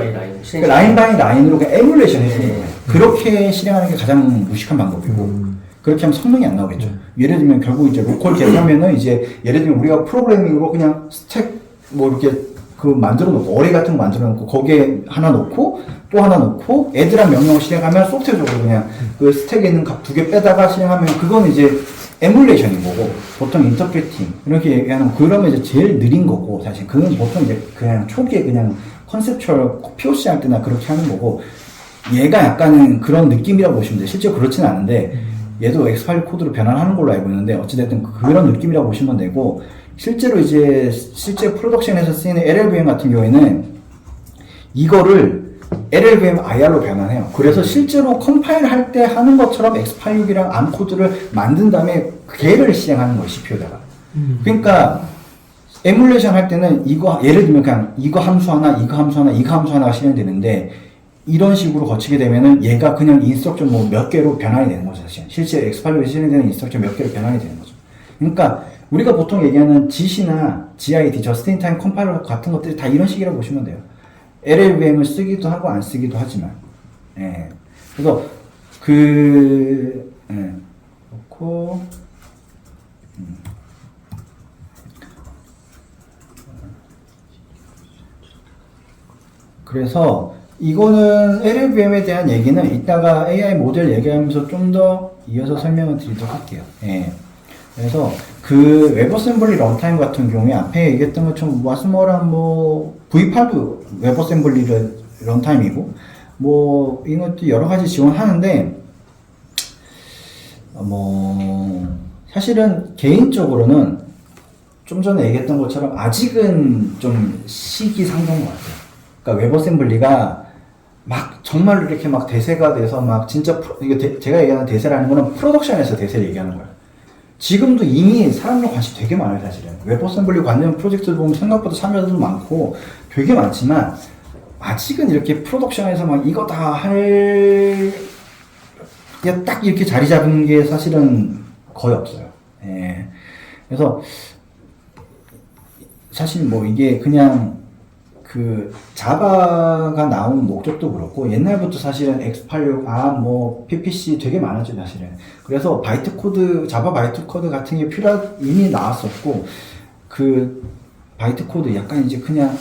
라인 바이 라인으로 그냥 에뮬레이션 해주는 거예요. 그렇게 실행하는 게 가장 무식한 방법이고 그렇게 하면 성능이 안 나오겠죠. 예를 들면 결국 이제 로컬 get하면은 이제 예를 들면 우리가 프로그래밍으로 그냥 스택 뭐 이렇게 그 만들어 놓고 어레이 같은 거 만들어 놓고 거기에 하나 놓고 또 하나 놓고 애들한 명령을 실행하면 소프트웨어적으로 그냥 그 스택에 있는 값 2개 빼다가 실행하면 그건 이제 에뮬레이션인 거고 보통 인터프리팅 이렇게 얘기하는 그러면 이제 제일 느린 거고 사실 그건 보통 이제 그냥 초기에 그냥 컨셉처럼 POC 할 때나 그렇게 하는 거고 얘가 약간은 그런 느낌이라고 보시면 돼요. 실제로 그렇지는 않은데 얘도 X86 코드로 변환하는 걸로 알고 있는데 어찌됐든 그런 느낌이라고 보시면 되고 실제로 이제 실제 프로덕션에서 쓰이는 LLVM 같은 경우에는 이거를 LLVM IR로 변환해요. 그래서 실제로 컴파일 할 때 하는 것처럼 X86이랑 ARM 코드를 만든 다음에 걔를 실행하는 거예요, CPU에다가. 그러니까 에뮬레이션 할 때는 이거 예를 들면 그냥 이거 함수 하나, 이거 함수 하나, 이거 함수 하나가 실행되는데 이런 식으로 거치게 되면은 얘가 그냥 인스트럭션 뭐 몇 개로 변환이 되는 거죠, 사실. 실제 X86에 실행되는 인스트럭션 몇 개로 변환이 되는 거죠. 그러니까 우리가 보통 얘기하는 GC나 GID, Just in Time 컴파일러 같은 것들이 다 이런 식이라고 보시면 돼요. LLVM을 쓰기도 하고 안 쓰기도 하지만. 예. 그래서 놓고 그래서 이거는 LLVM에 대한 얘기는 이따가 AI 모델 얘기하면서 좀 더 이어서 설명을 드리도록 할게요. 예. 그래서 그 웹어셈블리 런타임 같은 경우에 앞에 얘기했던 것처럼 와스머랑 뭐 V8도 웹어셈블리 런타임이고 뭐 이것도 여러 가지 지원하는데 뭐 사실은 개인적으로는 좀 전에 얘기했던 것처럼 아직은 좀 시기상조인 것 같아요. 그러니까 웹어셈블리가 막 정말로 이렇게 막 대세가 돼서 막 진짜 이거 제가 얘기하는 대세라는 거는 프로덕션에서 대세를 얘기하는 거예요. 지금도 이미 사람들 관심 되게 많아요, 사실은. 웹어셈블리 관련 프로젝트를 보면 생각보다 참여자도 많고 되게 많지만 아직은 이렇게 프로덕션에서 막 이거 다 할 딱 이렇게 자리 잡은 게 사실은 거의 없어요. 예. 그래서 사실 뭐 이게 그냥 그 자바가 나온 목적도 그렇고 옛날부터 사실은 X86, ARM, 뭐 PPC 되게 많았죠, 사실은. 그래서 바이트 코드, 자바 바이트 코드 같은 게 이미 나왔었고 그 바이트 코드 약간 이제 그냥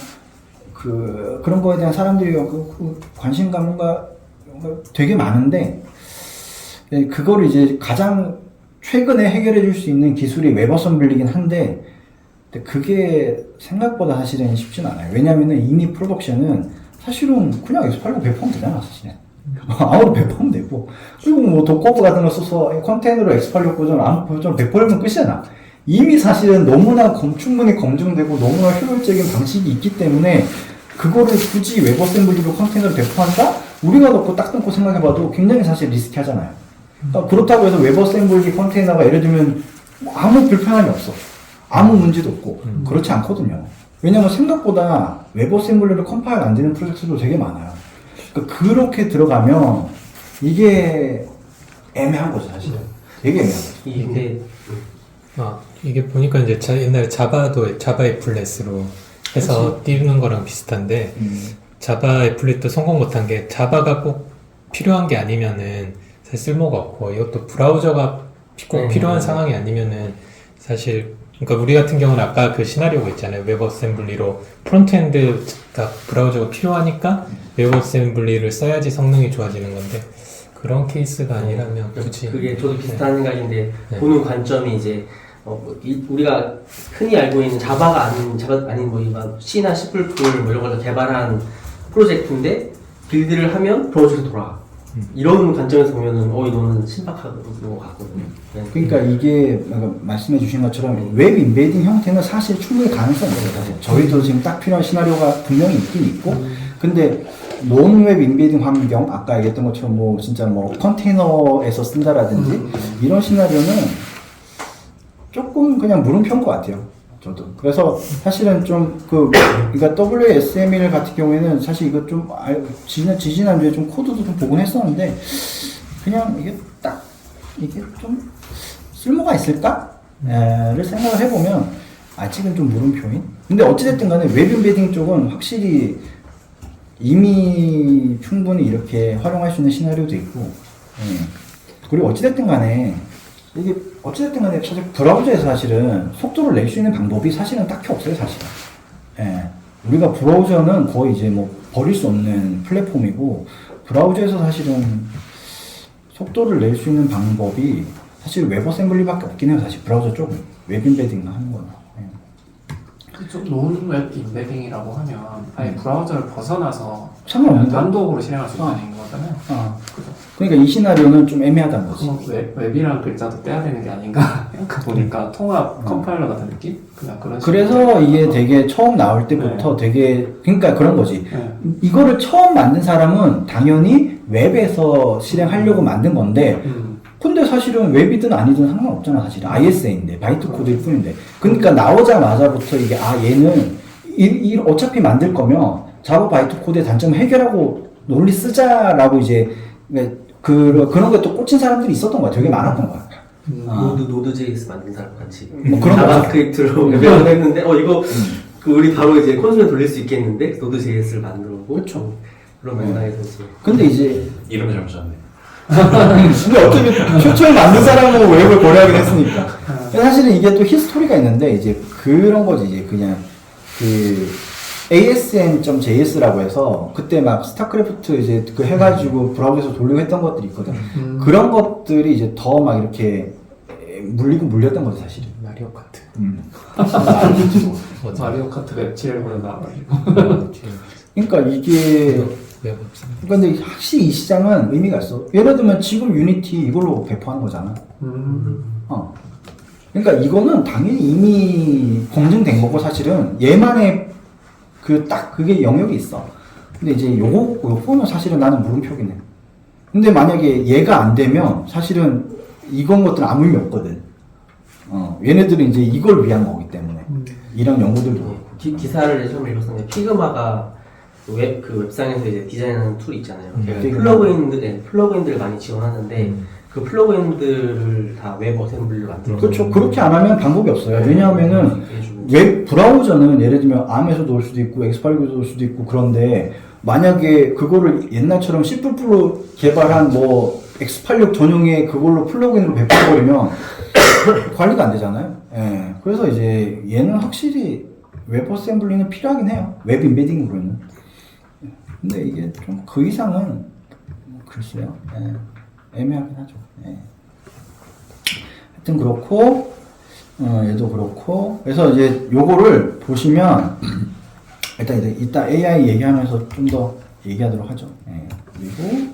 그런 거에 대한 사람들이 관심감과 되게 많은데 그거를 이제 가장 최근에 해결해 줄 수 있는 기술이 웹어셈블리긴 한데 그게 생각보다 사실은 쉽진 않아요. 왜냐면은 이미 프로덕션은 사실은 그냥 X86 배포하면 되잖아, 사실은. 아무로 배포하면 되고. 그리고 뭐 도커브 같은 거 써서 컨테이너로 X86 버전, ARM 버전 배포하면 끝이잖아. 이미 사실은 너무나 충분히 검증되고 너무나 효율적인 방식이 있기 때문에 그거를 굳이 웹어셈블리로 컨테이너를 배포한다? 우리가 넣고 딱 끊고 생각해봐도 굉장히 사실 리스키하잖아요. 그러니까 그렇다고 해서 웹어셈블리 컨테이너가 예를 들면 아무 불편함이 없어. 아무 문제도 없고 그렇지 않거든요. 왜냐면 생각보다 웹어셈블리를 컴파일 안 되는 프로젝트도 되게 많아요. 그러니까 그렇게 들어가면 이게 애매한 거죠, 사실은. 되게 애매한 거죠. 이게 이게 보니까 이제 옛날에 자바도 자바 애플렛으로 해서 띄우는 거랑 비슷한데 자바 애플렛도 성공 못한 게 자바가 꼭 필요한 게 아니면은 사실 쓸모가 없고 이것도 브라우저가 꼭 필요한 상황이 아니면은 사실 그러니까 우리 같은 경우는 아까 그 시나리오가 있잖아요. 웹어셈블리로 프론트엔드가 브라우저가 필요하니까 웹어셈블리를 써야지 성능이 좋아지는 건데 그런 케이스가 아니라면 굳이 그게 저도 비슷한 생각인데 보는 관점이 이제 우리가 흔히 알고 있는 자바가 아닌 뭐 이런 C나 C++ 뭐 이런 걸 개발한 프로젝트인데 빌드를 하면 브라우저로 돌아가. 이런 관점에서 보면은 이거는 신박한 것 같거든요. 그러니까 이게 말씀해 주신 것처럼 웹 인베이딩 형태는 사실 충분히 가능성이 있어요. 사실 저희도 지금 딱 필요한 시나리오가 분명히 있긴 있고 근데 논웹 인베이딩 환경 아까 얘기했던 것처럼 뭐 진짜 뭐 컨테이너에서 쓴다라든지 이런 시나리오는 조금 그냥 물음표인 것 같아요. 저도. 그래서 사실은 좀 그러니까 WSML 같은 경우에는 사실 이거 좀 지지난주에 좀 코드도 좀 보긴 했었는데 그냥 이게 좀 쓸모가 있을까? 를 생각을 해보면 아직은 좀 물음표인. 근데 어찌됐든 간에 웹 인베딩 쪽은 확실히 이미 충분히 이렇게 활용할 수 있는 시나리오도 있고 그리고 어찌됐든 간에 이게 어찌됐든 간에 사실 브라우저에서 사실은 속도를 낼 수 있는 방법이 사실은 딱히 없어요, 사실은. 우리가 브라우저는 거의 이제 뭐 버릴 수 없는 플랫폼이고 브라우저에서 사실은 속도를 낼 수 있는 방법이 사실 웹어셈블리밖에 없긴 해요, 사실 브라우저 쪽은. 웹 인베딩 하는 거는. 그쪽 논웹 인베딩이라고 하면 아예 브라우저를 벗어나서 상관없는 거야. 단독으로 실행할 수 있다는 거잖아요. 그죠. 그러니까 이 시나리오는 좀 애매하다는 거지. 그럼 웹이라는 글자도 떼야 되는 게 아닌가? 약간 보니까 통합 컴파일러 같은 느낌? 그냥 그런 그래서 식으로. 이게 되게 처음 나올 때부터 되게 그러니까 그런 거지. 네. 이거를 처음 만든 사람은 당연히 웹에서 실행하려고 만든 건데 근데 사실은 웹이든 아니든 상관없잖아. 사실은 ISA인데 바이트 코드일 뿐인데 그러니까 나오자마자부터 이게 얘는 어차피 만들 거면 자바 바이트 코드의 단점을 해결하고 논리 쓰자라고 이제 그런 거에 또 꽂힌 사람들이 있었던 거야. 되게 많았던 거야. 노드.js 만든 사람 같이 뭐 그런 자바스크립트로 배우고 했는데 이거 우리 바로 이제 콘솔에 돌릴 수 있겠는데 노드.js를 만들고 그렇죠. 그런 맥락에서 이제 근데 이제 이름을 잘못 졌네. 근데 어차피 퓨처를 만든 사람은 웹을 고려하긴 했으니까. 사실은 이게 또 히스토리가 있는데 이제 그런 거지. 이제 그냥 그 ASM.js라고 해서 그때 막 스타크래프트 이제 그 해가지고 브라우저에서 돌리고 했던 것들이 있거든. 그런 것들이 이제 더 막 이렇게 물렸던 거지 사실은. 마리오 카트. 맞아. 마리오 카트 웹 7으로 나와가지고. 그러니까 이게 웹 없어. 근데 확실히 이 시장은 의미가 있어. 예를 들면 지금 유니티 이걸로 배포하는 거잖아. 그러니까 이거는 당연히 이미 검증된 거고 사실은 얘만의 그게 영역이 있어. 근데 이제 요거는 사실은 나는 물음표긴 해. 근데 만약에 얘가 안 되면 사실은 이건 것들은 아무 의미 없거든. 얘네들은 이제 이걸 위한 거기 때문에 이런 연구들도 그렇고. 기사를 처음 읽었었는데 피그마가 웹상에서 이제 디자인하는 툴이 있잖아요. 플러그인들을 많이 지원하는데 그 플러그인들을 다 웹 어셈블리로 만들어서 그렇죠. 그렇게 안 하면 방법이 없어요. 왜냐하면은 웹 브라우저는 예를 들면 ARM에서도 올 수도 있고 X86에서도 올 수도 있고 그런데 만약에 그거를 옛날처럼 C++로 개발한 뭐 X86 전용의 그걸로 플러그인으로 배포해버리면 관리가 안 되잖아요. 예. 그래서 이제 얘는 확실히 웹 어셈블리는 필요하긴 해요. 웹 인베딩으로는. 근데 이게 좀 그 이상은 글쎄요. 예. 애매하긴 하죠. 예. 하여튼 그렇고 얘도 그렇고 그래서 이제 요거를 보시면 일단 이따 AI 얘기하면서 좀 더 얘기하도록 하죠. 예. 그리고